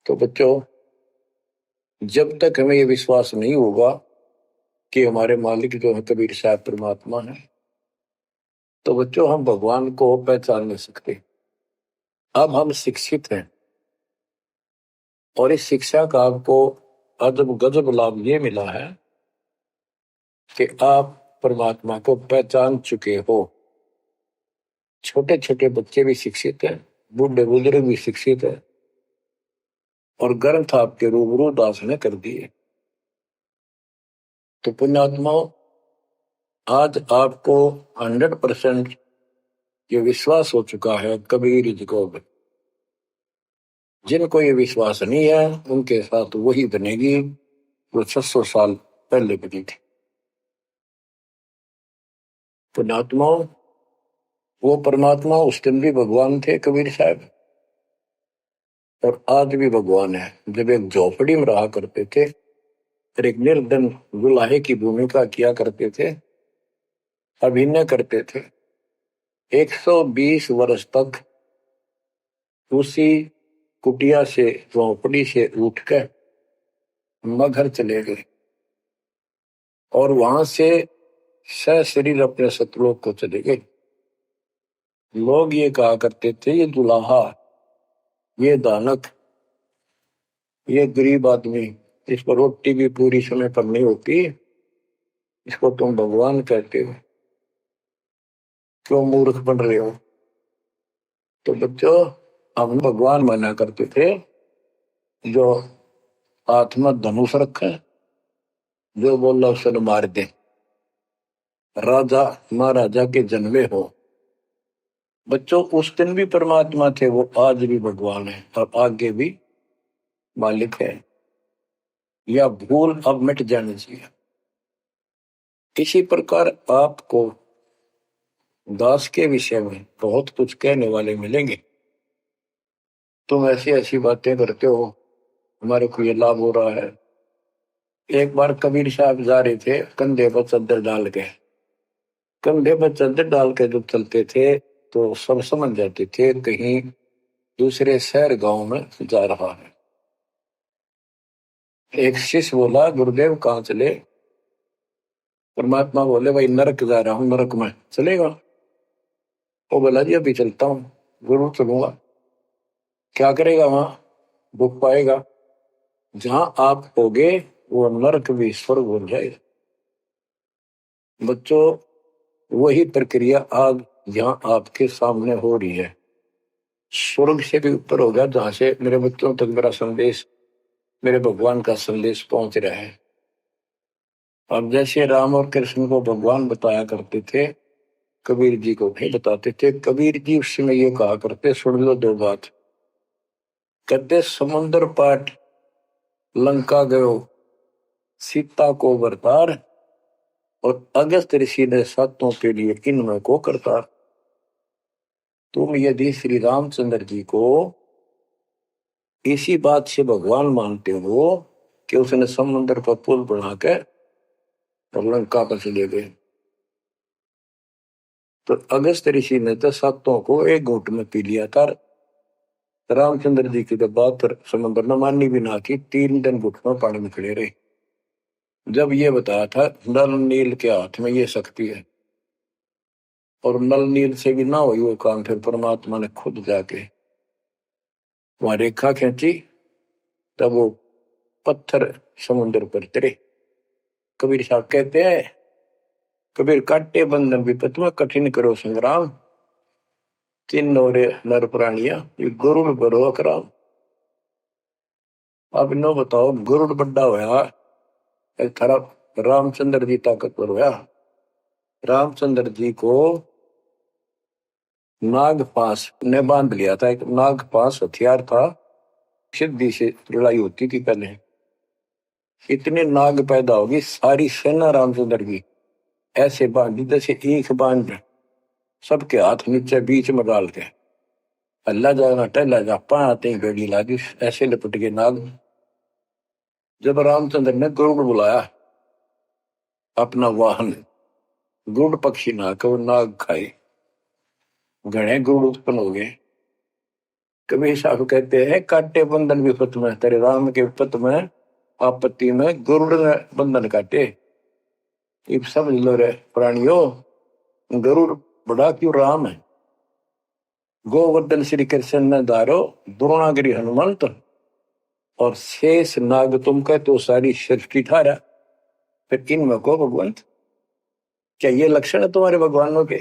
तो बच्चों, जब तक हमें ये विश्वास नहीं होगा कि हमारे मालिक जो है कबीर साहब परमात्मा है, तो बच्चों हम भगवान को पहचान नहीं सकते। अब हम शिक्षित हैं और इस शिक्षा का आपको अजब गजब लाभ ये मिला है कि आप परमात्मा को पहचान चुके हो। छोटे छोटे बच्चे भी शिक्षित हैं, बूढ़े बुजुर्ग भी शिक्षित है, और ग्रंथ आपके रूबरू दास ने कर दिए। तो पुण्यात्माओं, आज आपको 100% ये विश्वास हो चुका है कबीर इज गॉड। जिनको ये विश्वास नहीं है उनके साथ वही बनेगी जो 600 साल पहले बनी थी। पुण्यात्माओं, वो परमात्मा उस दिन भी भगवान थे कबीर साहब, और आज भी भगवान है। जब एक झोपड़ी में रहा करते थे और एक निर्धन दुल्हे की भूमिका किया करते थे, अभिनय करते थे, 120 वर्ष तक उसी कुटिया से, झोपड़ी से उठकर मगहर चले गए और वहां से सशरीर अपने सतलोक को चले गए। लोग ये कहा करते थे ये दुल्हा, ये दानक, ये गरीब आदमी, इसको रोटी भी पूरी समय पर नहीं होती, इसको तुम भगवान कहते हो, क्यों मूर्ख बन रहे हो। तो बच्चों, हम भगवान माना करते थे जो आत्मा धनुष रखे, जो बोला उसे मार दे, राजा महाराजा के जन्मे हो। बच्चों, उस दिन भी परमात्मा थे, वो आज भी भगवान है और आगे भी मालिक है। या भूल अब मिट जानी चाहिए। इसी प्रकार आपको दास के विषय में बहुत कुछ कहने वाले मिलेंगे। तुम ऐसी ऐसी बातें करते हो, हमारे को ये लाभ हो रहा है। एक बार कबीर साहब जा रहे थे कंधे पर चादर डाल के, कंधे पर चादर डाल के जब चलते थे तो सब समझ जाते थे कहीं दूसरे शहर गांव में जा रहा है। एक शिष्य बोला, गुरुदेव कहाँ चले? परमात्मा बोले, भाई नरक जा रहा हूं, नरक में चलेगा? वो बोला, जी अभी चलता हूँ। गुरु चलूंगा। क्या करेगा वहां? भूख पाएगा। जहां आप होगे वो नरक भी स्वर्ग बन जाएगा। बच्चों, वही प्रक्रिया आज यहाँ आपके सामने हो रही है। स्वर्ग से भी ऊपर होगा, जहां से मेरे बच्चों तक मेरा संदेश, मेरे भगवान का संदेश पहुंच रहा है। अब जैसे राम और कृष्ण को भगवान बताया करते थे, कबीर जी को नहीं बताते थे। कबीर जी उस समय ये कहा करते, सुन लो दो बात। कहते, समुद्र पाट लंका गयो सीता को बरतार, और अगस्त ऋषि ने सातों के लिए इनमें को करतार। तुम यदि श्री रामचंद्र जी को इसी बात से भगवान मानते हो कि उसने समुद्र पर पुल बना के और लंका पर चले गए, तो अगस्त ऋषि ने तो सातों को एक घूंट में पी लिया था। रामचंद्र जी की तो बात समुद्र ने माननी भी ना की, 3 दिन घुट में पानी में खड़े रहे। जब ये बताया था नल नील के हाथ में ये शक्ति है, और नल नील से भी ना हुई वो काम, फिर परमात्मा ने खुद जाके वहां रेखा खींची, तब वो पत्थर समुद्र पर तरे। कबीर साहब कहते हैं, कबीर काटे बंधन विपत में कठिन करो संग्राम, तीन नौरे नर प्राणिया ये गरुड़ बरो अकराम। अब नो बताओ, गरुड़ बड्डा होया, एक तरफ रामचंद्र जी ताकतवर होया। रामचंद्र जी को नागपाश ने बांध लिया था। एक नागपाश हथियार था, सिद्धि से लड़ाई होती थी पहले। इतने नाग पैदा होगी, सारी सेना रामचंद्र की ऐसे बांधी जैसे एक बांध, सबके हाथ नीचे बीच में डाल के अल्लाह जाना टहला जा पाते गड़ी लागी, ऐसे लपट के नाग। जब रामचंद्र ने गरुड़ बुलाया अपना वाहन, गरुड़ पक्षी ना को नाग खाए, घने गरुड़ उत्पन्न हो गए। कबीर साहब कहते हैं, काटे बंधन विपत में, तेरे राम के विपत में आपत्ति में गरुड़ ने बंधन काटे। इब समझ लो रे प्राणियों, गरुड़ बड़ा क्यों राम है। गोवर्धन श्री कृष्ण ने धारो, द्रोणागिरी हनुमंत, और शेष नाग तुम कहते तो सारी सृष्टि ठारा। फिर इनमें को भगवंत, क्या ये लक्षण है तुम्हारे भगवानों के?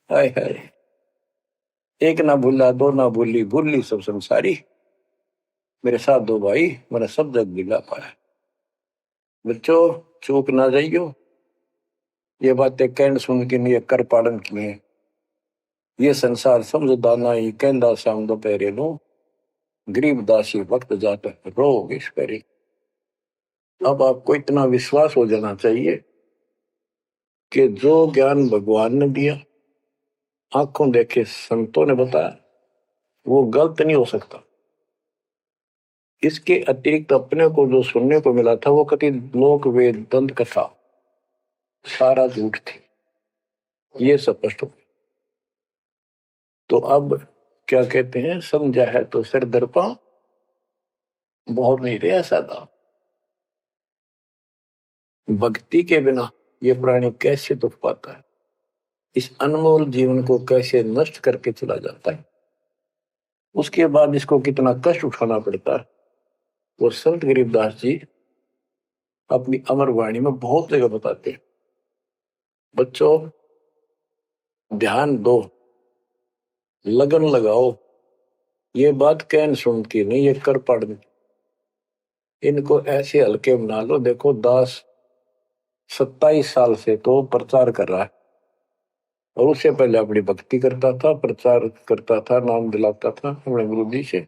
हाय हाय, एक ना भूला दो ना भूली, भूली सब संसारी, मेरे साथ दो भाई मैंने सब जग दिला पाया। बच्चों, चूक ना जाइयो, ये बातें कहन सुन के नहीं कर पालन किए। ये संसार समझदा नहीं, कहंदा शाम दोपहरे नो, गरीब दासी वक्त जाता रोग इस परे। अब आपको इतना विश्वास हो जाना चाहिए कि जो ज्ञान भगवान ने दिया, आंखों देखे संतों ने बताया, वो गलत नहीं हो सकता। इसके अतिरिक्त अपने को जो सुनने को मिला था वो कति लोक वेद दंत कथा सारा झूठ थी, ये स्पष्ट हो। तो अब क्या कहते हैं, समझा है तो सिर दर्पा, बहुत नहीं रहा सादा। भक्ति के बिना ये प्राणी कैसे दुख पाता है, इस अनमोल जीवन को कैसे नष्ट करके चला जाता है, उसके बाद इसको कितना कष्ट उठाना पड़ता है, वो संत गरीबदास जी अपनी अमर वाणी में बहुत जगह बताते हैं। बच्चों, ध्यान दो, लगन लगाओ, ये बात कहन सुन की नहीं, ये कर पढ़। इनको ऐसे हल्के बना लो। देखो, दास 27 साल से तो प्रचार कर रहा है, और उससे पहले अपनी भक्ति करता था, प्रचार करता था, नाम दिलाता था अपने गुरु जी से।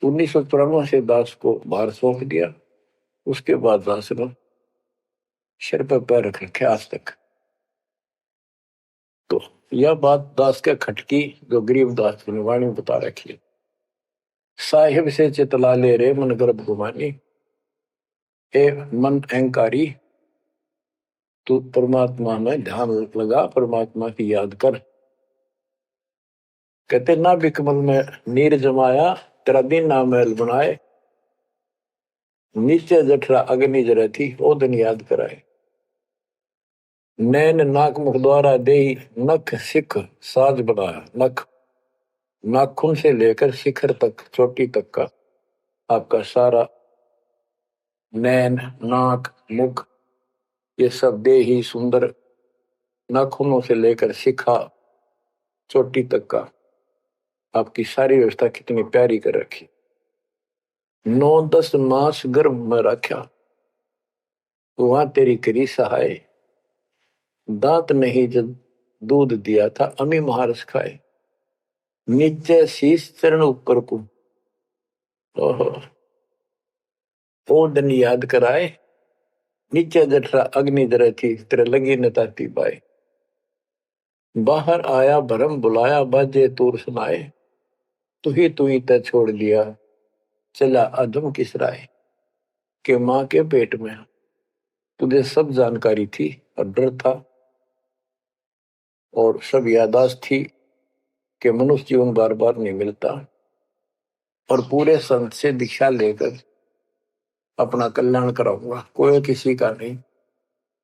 1994 से दास को भार सौंप दिया, उसके बाद दास ने सिर पर पैर रख रखे आज तक। तो यह बात दास के खटकी जो गरीब दास की वाणी बता रखी है। साहिब से चितला ले रे मन गर्भ गुमानी, ए मन अहंकारी तू परमात्मा में ध्यान लगा, परमात्मा की याद कर। कहते ना बिकमल में नीर जमाया, तेरा दिन ना महल बनाए, नीचे जठरा अग्नि जरे थी ओ दिन याद कराए। नैन नाक मुख द्वारा दे नख सिख साज बनाया, नख नाखून से लेकर शिखर तक चोटी तक का आपका सारा नैन नाक मुख ये सब दे ही सुंदर, नाखूनों से लेकर शिखा चोटी तक का आपकी सारी व्यवस्था कितनी प्यारी कर रखी। 9-10 मास गर्भ में रखा, वहां तेरी करी सहाय, दांत नहीं जब दूध दिया था अमी महारस खाए, नीचे शीश चरण ऊपर को ओहो ओ दिन याद कराए, नीचे जठरा अग्नि जरे थी तेरे लगी न ताती बाई। बाहर आया भरम बुलाया बाजे तूर सुनाए, तू ही तय छोड़ दिया चला अधम किस राय। के माँ के पेट में तुझे सब जानकारी थी और डर था और सब यादाश्त थी कि मनुष्य जीवन बार बार नहीं मिलता, और पूरे संत से दीक्षा लेकर अपना कल्याण कराऊंगा, कोई किसी का नहीं।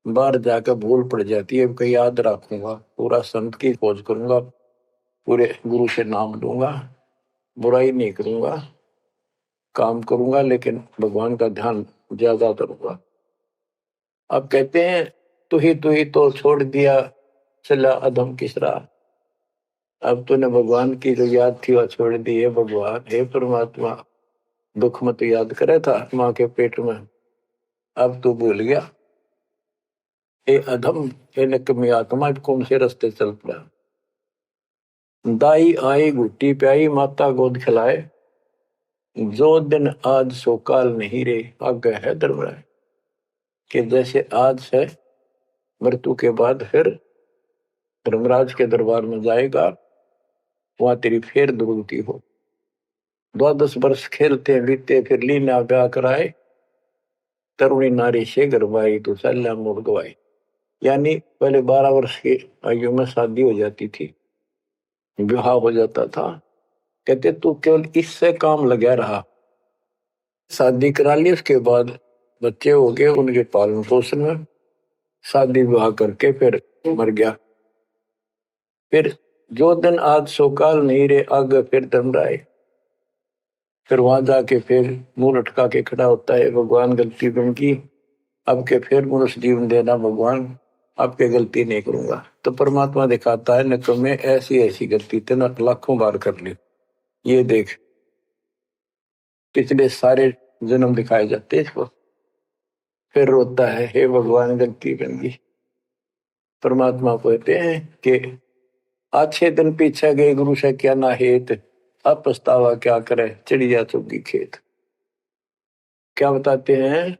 बाहर जाकर भूल पड़ जाती है, कहीं याद रखूंगा, पूरा संत की खोज करूंगा, पूरे गुरु से नाम लूंगा, बुराई नहीं करूंगा, काम करूंगा लेकिन भगवान का ध्यान ज्यादा करूंगा। अब कहते हैं तू ही तो छोड़ दिया चला अधम किस राह। अब तूने भगवान की जो याद थी वह छोड़ दी है। भगवान हे परमात्मा, दुख मत याद करे था माँ के पेट में, अब तू भूल गया। ए अधम हे निकम्मी आत्मा, कौन से रास्ते चल पड़ा। दाई आई घुट्टी प्याई माता गोद खिलाए, जो दिन आज सो काल नहीं रे आगे है दरबार। कि जैसे आज है मृत्यु के बाद फिर धर्मराज के दरबार में जाएगा, वहां तेरी फिर दुर्गति हो। 12 वर्ष खेलते बीते फिर लीना ब्याह कराए, तरुणी नारी से गरबाई तो सल्ला मोड़ गवाई। यानी पहले 12 वर्ष की आयु में शादी हो जाती थी, विवाह हो जाता था। कहते तू केवल इससे काम लगा रहा, शादी करा ली, उसके बाद बच्चे हो गए, उनके पालन पोषण में शादी विवाह करके फिर मर गया। फिर जो दिन आज सोकाल नहीं रे आगे फिर धर्मराय। फिर वहां जाके फिर मुंह लटका के खड़ा होता है, भगवान गलती बन की, अब के फिर मनुष्य जीवन देना भगवान, आपके गलती नहीं करूंगा। तो परमात्मा दिखाता है न मैं ऐसी ऐसी गलती तेना लाखों बार कर ली, ये देख पिछले सारे जन्म दिखाए जाते इसको। फिर रोता है हे भगवान गलती बन गई। परमात्मा कहते हैं कि अच्छे दिन पीछे गए गुरु से क्या ना हेत, अब पछतावा क्या करे चिड़िया चुगी खेत। क्या बताते हैं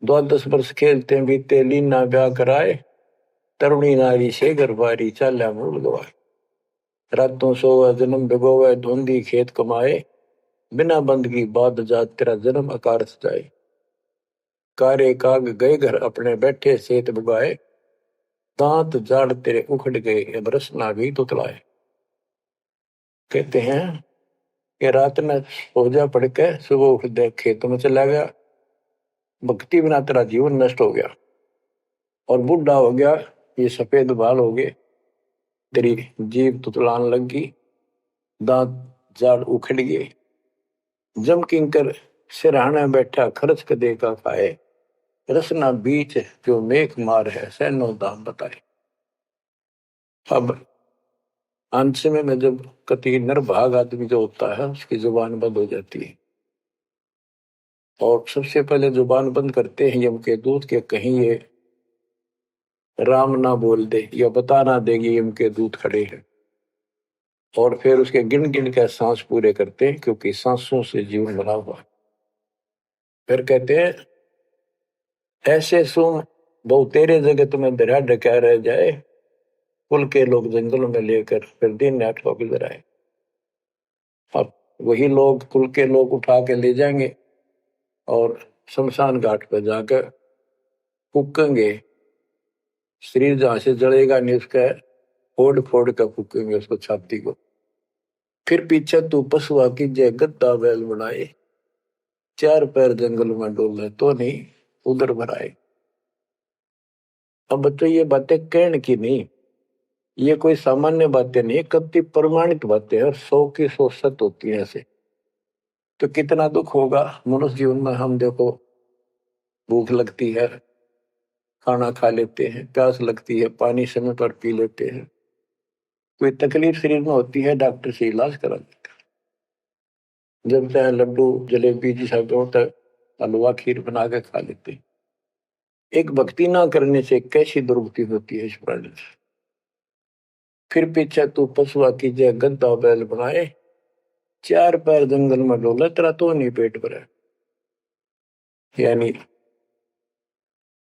12 वर्ष खेलते बीते लीना ब्याह कराए, तरुणी नारी से गरबारी चाल्या मूल गवाए। रातों सोवे जन्म भिगोवे धुंधी खेत कमाए, बिना बंदगी बाद जात तेरा जन्म आकार सजाए। कारे काग गए घर अपने बैठे सेत बुगाए, दांत जाड़ तेरे उखड़ गए बरस ना भी तुतलाए। कहते हैं कि रात में सो जा पड़ के सुबह उठ दे खेतों में चला गया, भक्ति बिना तेरा जीवन नष्ट हो गया और बूढ़ा हो गया, ये सफेद बाल हो गए, तेरी जीभ तुतलान लग गई, दांत जाड़ उखड़ गए। जम किंकर सिरहाना बैठा खर्च कदे का खाए, रसना बीच जो मेघ मार है सैनो दाम बताए। अब अंत में जब कति नरभाग आदमी जो होता है उसकी जुबान बंद हो जाती है, और सबसे पहले जुबान बंद करते हैं यम के दूत के कहीं ये राम ना बोल दे या बता ना देगी यम के दूत खड़े हैं, और फिर उसके गिन गिन के सांस पूरे करते हैं क्योंकि सांसों से जीवन बना हुआ है। फिर कहते हैं ऐसे सुन बहु तेरे जगह तुम्हें दरिया ढका रह जाए, कुल के लोग जंगलों में लेकर फिर दिन रात को गुजर आए। अब वही लोग कुल के लोग उठा के ले जाएंगे और शमशान घाट पर जाकर फूकेंगे। शरीर जहां से जलेगा नहीं उसका फोड़ फोड़ कर फूकेंगे उसको, छाती को। फिर पीछे तू पशुआ की जय गद्दा बैल बनाए, चार पैर जंगल में डोले तो नहीं उधर भराए। अब बच्चों ये बातें कहने की नहीं, ये कोई सामान्य बातें नहीं, कति प्रमाणित बातें हैं और 100 की 100 सत्य होती है ऐसे। तो कितना दुख होगा मनुष्य जीवन में। हम देखो भूख लगती है खाना खा लेते हैं, प्यास लगती है पानी समय पर पी लेते हैं, कोई तकलीफ शरीर में होती है डॉक्टर से इलाज करा लेते हैं, जब चाहे लड्डू जलेबी जी सब होता हलवा खीर बना के खा लेते हैं। एक भक्ति ना करने से कैसी दुर्गति होती है इस प्राणी से। फिर पीछे तू पशुआ की जय गद्दा बैल बनाए, चार पैर जंगल में डोले तेरा तो नहीं पेट भरे। यानी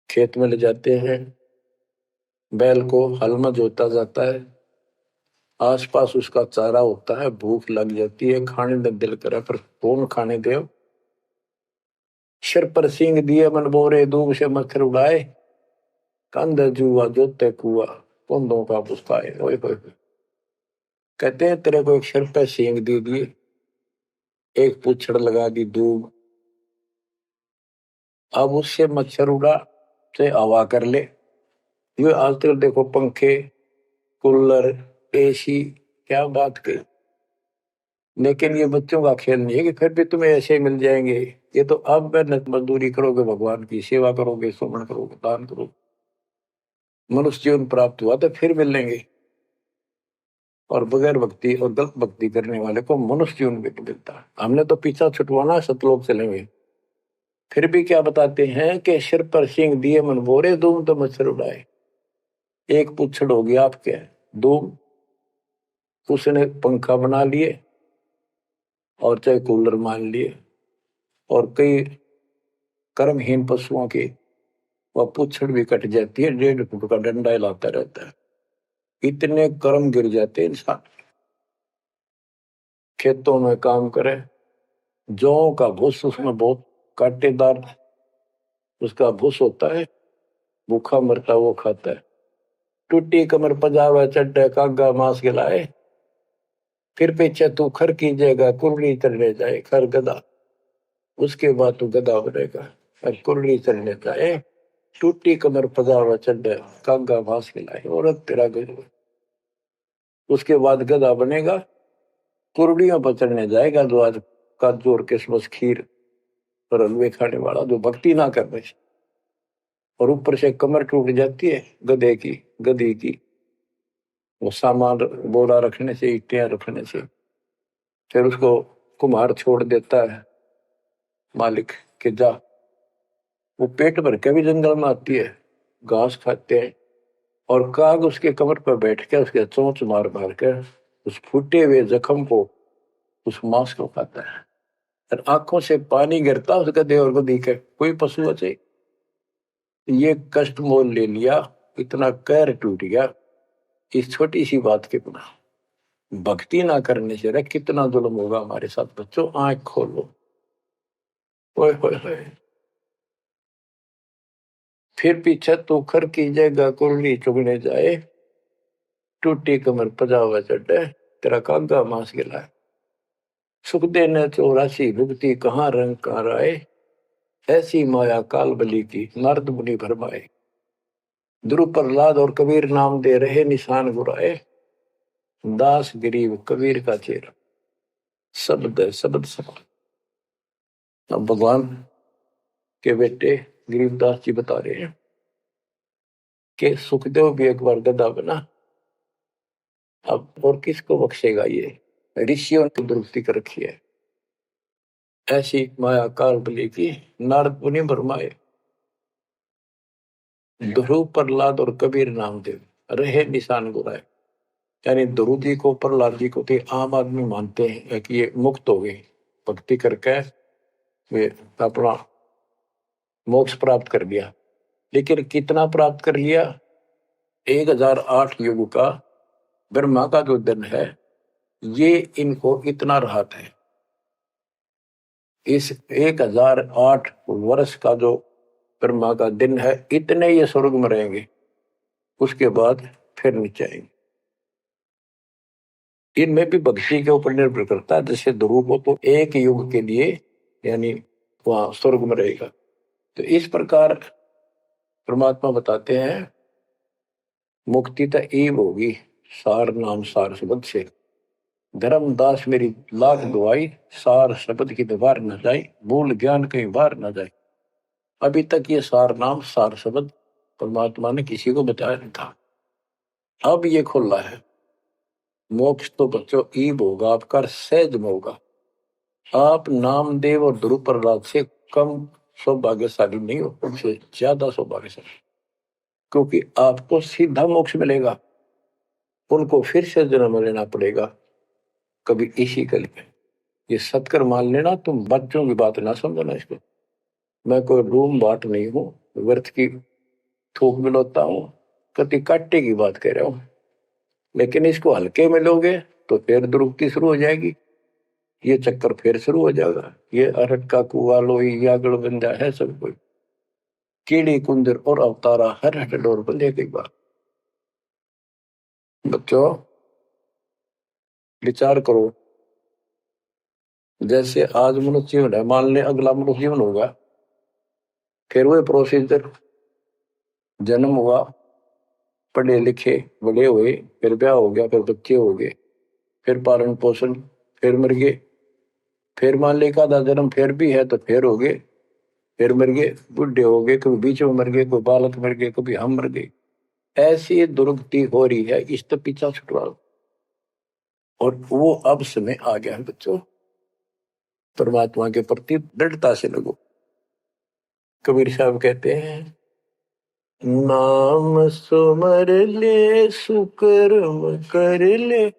खेत में ले जाते हैं, बैल को हल में जोता जाता है, आसपास उसका चारा होता है, भूख लग जाती है, खाने में दिल करे पर कौन खाने दे। सिर पर सींग दिए मन बोरे दूब से मच्छर उड़ाए, कंध जुआ जोते कुआ कुंदों का पुस्ताए। ओए होए कहते हैं तेरे को एक सिर पर सींग दे दिए, एक पूछड़ लगा दी दूब, अब उससे मच्छर उड़ा से हवा कर ले। ये आजकल देखो पंखे कूलर एसी क्या बात कही, लेकिन ये बच्चों का खेल नहीं है कि फिर भी तुम्हें ऐसे मिल जाएंगे। ये तो अब मेहनत मजदूरी करोगे, भगवान की सेवा करोगे, सुमन करोगे, दान करोगे, मनुष्य जीवन प्राप्त हुआ तो फिर मिलेंगे। और बगैर भक्ति और गलत भक्ति करने वाले को मनुष्य जीवन भी नहीं मिलता। हमने तो पीछा छुटवाना सतलोक चलेंगे, फिर भी क्या बताते हैं कि सिर पर सींग दिए मन बोरे दूम तो मच्छर उड़ाए। एक पुच्छड़ हो गया आपके दूम, उसने पंखा बना लिए और चाहे कूलर मान लिए, और कई कर्महीन पशुओं की वह पुच्छड़ भी कट जाती है, 1.5 फुट का डंडा हिलाता रहता है। इतने कर्म गिर जाते इंसान। खेतों में काम करे, जौ का भूस उसमें बहुत कांटेदार उसका भूस होता है, भूखा मरता वो खाता है। टूटी कमर पजावा चड्डे कागा मांस खिलाए, फिर पीछे तू खर की जगह कुर्री चलने जाए। खर गधा, उसके बाद तू गधा बनेगा और कुर्री चलने जाए। टूटी कमर पजावा चड्डे कागा मांस खिलाए, औरत तेरा गधा। उसके बाद गधा बनेगा, कुर्डियों पर चढ़ने जाएगा, जो आज काजू और किशमिश खीर और हलवे खाने वाला, जो भक्ति ना करने से। और ऊपर से कमर टूट जाती है गधे की गधी की, वो सामान बोरा रखने से, ईटियां रखने से। फिर उसको कुम्हार छोड़ देता है मालिक के जा, वो पेट भर के भी जंगल में आती है, घास खाते हैं, और काग उसके कमर पर बैठ के उसके चोंच मार मार कर उस फूटे हुए जख्म को, उस मांस को खाता है। और आंखों से पानी गिरता उस गधे और गधी के। कोई पशु बचे, ये कष्ट मोल ले लिया, इतना कहर टूट गया इस छोटी सी बात के बिना। भक्ति ना करने से कितना जुल्म होगा हमारे साथ। बच्चों आंख खोलो। ओए होए होए। फिर पीछे तो खर की जगह कुरली चुगने जाए, टूटी कमर पजावा चढ़े तेरा कागा मांस गिलाए। सुख देने 84 भुगती कहाँ रंग कहाँ राय, ऐसी माया काल बली की नारद मुनि भरमाए। ध्रुव प्रहलाद और कबीर नाम दे रहे निशान गुराए, दास गरीब कबीर का चेहरा शब्द है शब्द समान। अब भगवान के बेटे गरीबदास जी बता रहे हैं कि सुखदेव भी एक बार गधा बना, अब और किसको बख्शेगा। ये ऋषियों ने दुरुक्ति कर रखी है, ऐसी माया काल बली की नारद मुनि भरमाए। ध्रुव प्रहलाद और कबीर नामदेव रहे निशान गुराए। यानी ध्रुव जी को प्रहलाद जी को तो आम आदमी मानते हैं कि ये मुक्त हो गए, भक्ति करके वे अपना मोक्ष प्राप्त कर लिया। लेकिन कितना प्राप्त कर लिया? 1008 युग का ब्रह्मा का जो दिन है, ये इनको इतना राहत है। इस 1008 वर्ष का जो ब्रह्मा का दिन है, इतने ये स्वर्ग में रहेंगे, उसके बाद फिर नीचे आएंगे। इनमें भी भक्ति के ऊपर निर्भर करता है। जैसे ध्रुव को तो एक युग के लिए यानी वहां स्वर्ग में रहेगा। तो इस प्रकार परमात्मा बताते हैं मुक्ति तो ईव होगी सार नाम सार शब्द से। धर्मदास मेरी लाख दुआई, सार शब्द की दीवार न जाए, भूल ज्ञान कहीं बाहर न जाए। अभी तक ये सार नाम सार शब्द परमात्मा ने किसी को बताया नहीं था, अब ये खुला है। मोक्ष तो बच्चों ईब होगा आपका, सहज में होगा। आप नामदेव और ध्रुव प्रहलाद से कम सौभाग्यशाली नहीं हो, उनसे ज्यादा सौभाग्यशाली, क्योंकि आपको सीधा मोक्ष मिलेगा। उनको फिर से जन्म लेना पड़ेगा कभी इसी कल में। ये सत्कर मान लेना, तुम बच्चों की बात ना समझना इसको। मैं कोई रूम बाट नहीं हूं, व्यर्थ की थूक मिलोता हूं, कति काटे की बात कह रहा हूं। लेकिन इसको हल्के में लोगे तो फिर दुरुक्ति शुरू हो जाएगी, ये चक्कर फिर शुरू हो जाएगा। ये अरट का कुआ लोई यागड़ बंदा है सब कोई, कीड़ी कुंदर और अवतारा हर हट डोर बंदे की बात। बच्चों विचार करो, जैसे आज मनुष्य जीवन है, मान ले अगला मनुष्य जीवन होगा, फिर वही प्रोसीजर, जन्म हुआ, पढ़े लिखे बड़े हुए, फिर ब्याह हो गया, फिर बच्चे हो गए, फिर पालन पोषण, फिर मर गए, फिर मान ले का जन्म फिर भी है तो फिर हो गए, फिर मर गए, बुढ़े हो गए, कभी बीच में मर गए, कोई बालक मर गए, कभी हम मर गए। ऐसी दुर्गति हो रही है, इस तो पीछा छुटवाओ। और वो अब समय आ गया है बच्चों, परमात्मा के प्रति दृढ़ता से लगो। कबीर साहब कहते हैं, नाम सुमर ले सुकर्म कर ले,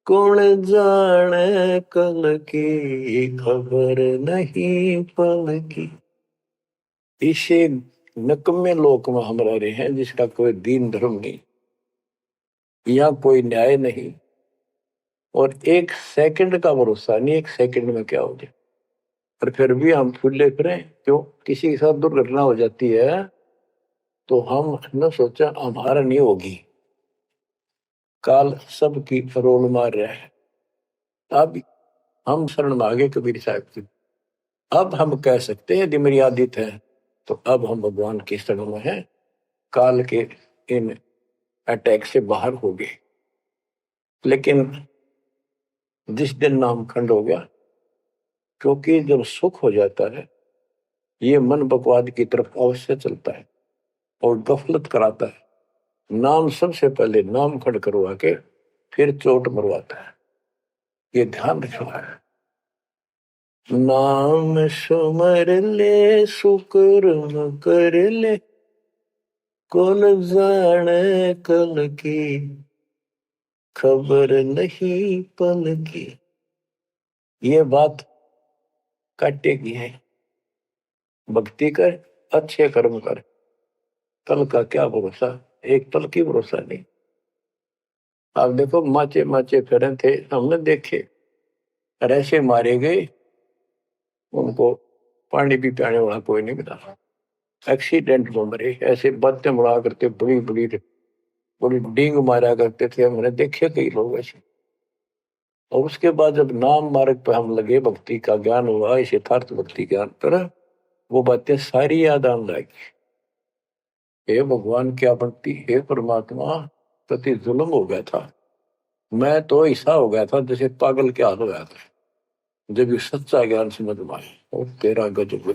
कौन जाने कल की खबर नहीं पल की। इसे नकम्मे लोक में हम रह रहे हैं, जिसका कोई दीन धर्म नहीं, यहाँ कोई न्याय नहीं, और एक सेकंड का भरोसा नहीं, एक सेकंड में क्या हो जाए। और फिर भी हम फूले फिरें, क्यों? किसी के साथ दुर्घटना हो जाती है तो हम न सोचा हमारा नहीं होगी, काल सबकी रोल मार रहा है। अब हम शरण मांगे कबीर साहब की, अब हम कह सकते हैं यदि मेरी आदित है तो अब हम भगवान की शरण में हैं, काल के इन अटैक से बाहर हो गए। लेकिन जिस दिन नाम खंड हो गया, क्योंकि जब सुख हो जाता है ये मन बकवाद की तरफ अवश्य चलता है और गफलत कराता है। नाम सबसे पहले नाम खंड करवा के फिर चोट मरवाता है, ये ध्यान रखना है। नाम सुमर ले सुकर्म कर ले, कौन जाने कल की खबर नहीं पल की। ये बात काटेगी है, भक्ति कर, अच्छे कर्म कर, कल का क्या भरोसा, एक पल की भरोसा नहीं। आप देखो माचे माचे फिरे थे, हमने देखे, ऐसे मारे गए, उनको पानी भी पियाने वाला कोई नहीं मिला, एक्सीडेंट में मरे। ऐसे बातें उड़ा करते, बड़ी बड़ी बड़ी डींग मारा करते थे, हमने देखे कई लोग ऐसे। और उसके बाद जब नाम मार्ग पे हम लगे, भक्ति का ज्ञान हुआ, इस यथार्थ भक्ति ज्ञान पर, वो बातें सारी याद आने लगी। हे भगवान क्या बनती, हे परमात्मा, प्रति जुल्म हो गया था। मैं तो ऐसा हो गया था जैसे पागल के हाल हो गया था, जब ये सच्चा ज्ञान समझ में आए। और तेरा गजब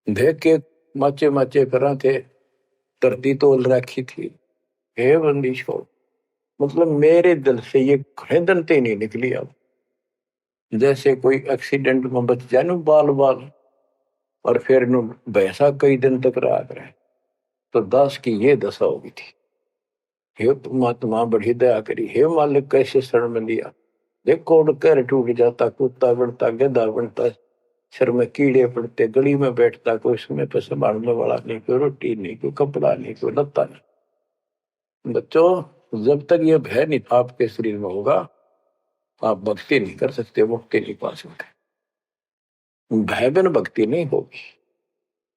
देख के माचे माचे करा थे, धरती तोल रखी थी। हे बंदिश हो, मतलब मेरे दिल से ये खरीदनते नहीं निकली। अब जैसे कोई एक्सीडेंट में बच जाए न बाल बाल, और फिर नु भैंसा कई दिन तक रहा करे, तो दास की ये दशा होगी थी। हे परमात्मा बड़ी दया करी, हे मालिक कैसे शरण में लिया। देखो कर टूट जाता, कुत्ता बनता, गधा बनता, सिर में कीड़े पड़ते, गली में बैठता, कोई समय पर संभालने वाला नहीं, कोई रोटी नहीं, कोई कपड़ा नहीं, कोई लत्ता नहीं। बच्चों, जब तक ये भय नहीं आपके शरीर में होगा, आप भक्ति नहीं कर सकते, मुक्ति नहीं पा सकते। भय बिन भक्ति नहीं होगी।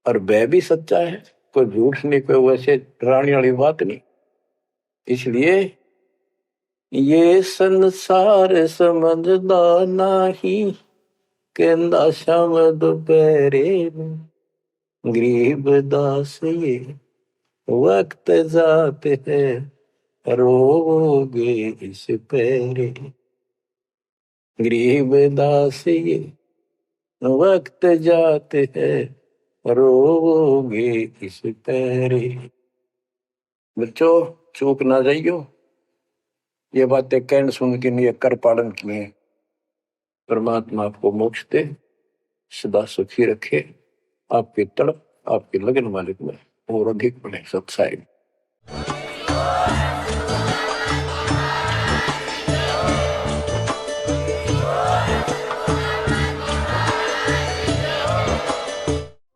और भय भी सच्चा है, कोई झूठ नहीं, कोई वैसे डराने वाली बात नहीं। इसलिए ये संसार समझदा नहीं, कहंदा शाम दोपहरे गरीब दास ये वक्त जाते है, रोगे इस पैरे। गरीब दास ये वक्त जाते हैं, रोगे इस पैरे। बच्चों, चूक ना जाइयो, ये बातें कहन सुन के नहीं, कर पालन किए। परमात्मा आपको मोक्ष दे, सदा सुखी रखे, आपकी तड़प, आपके लगन मालिक में और अधिक बने सत्साई।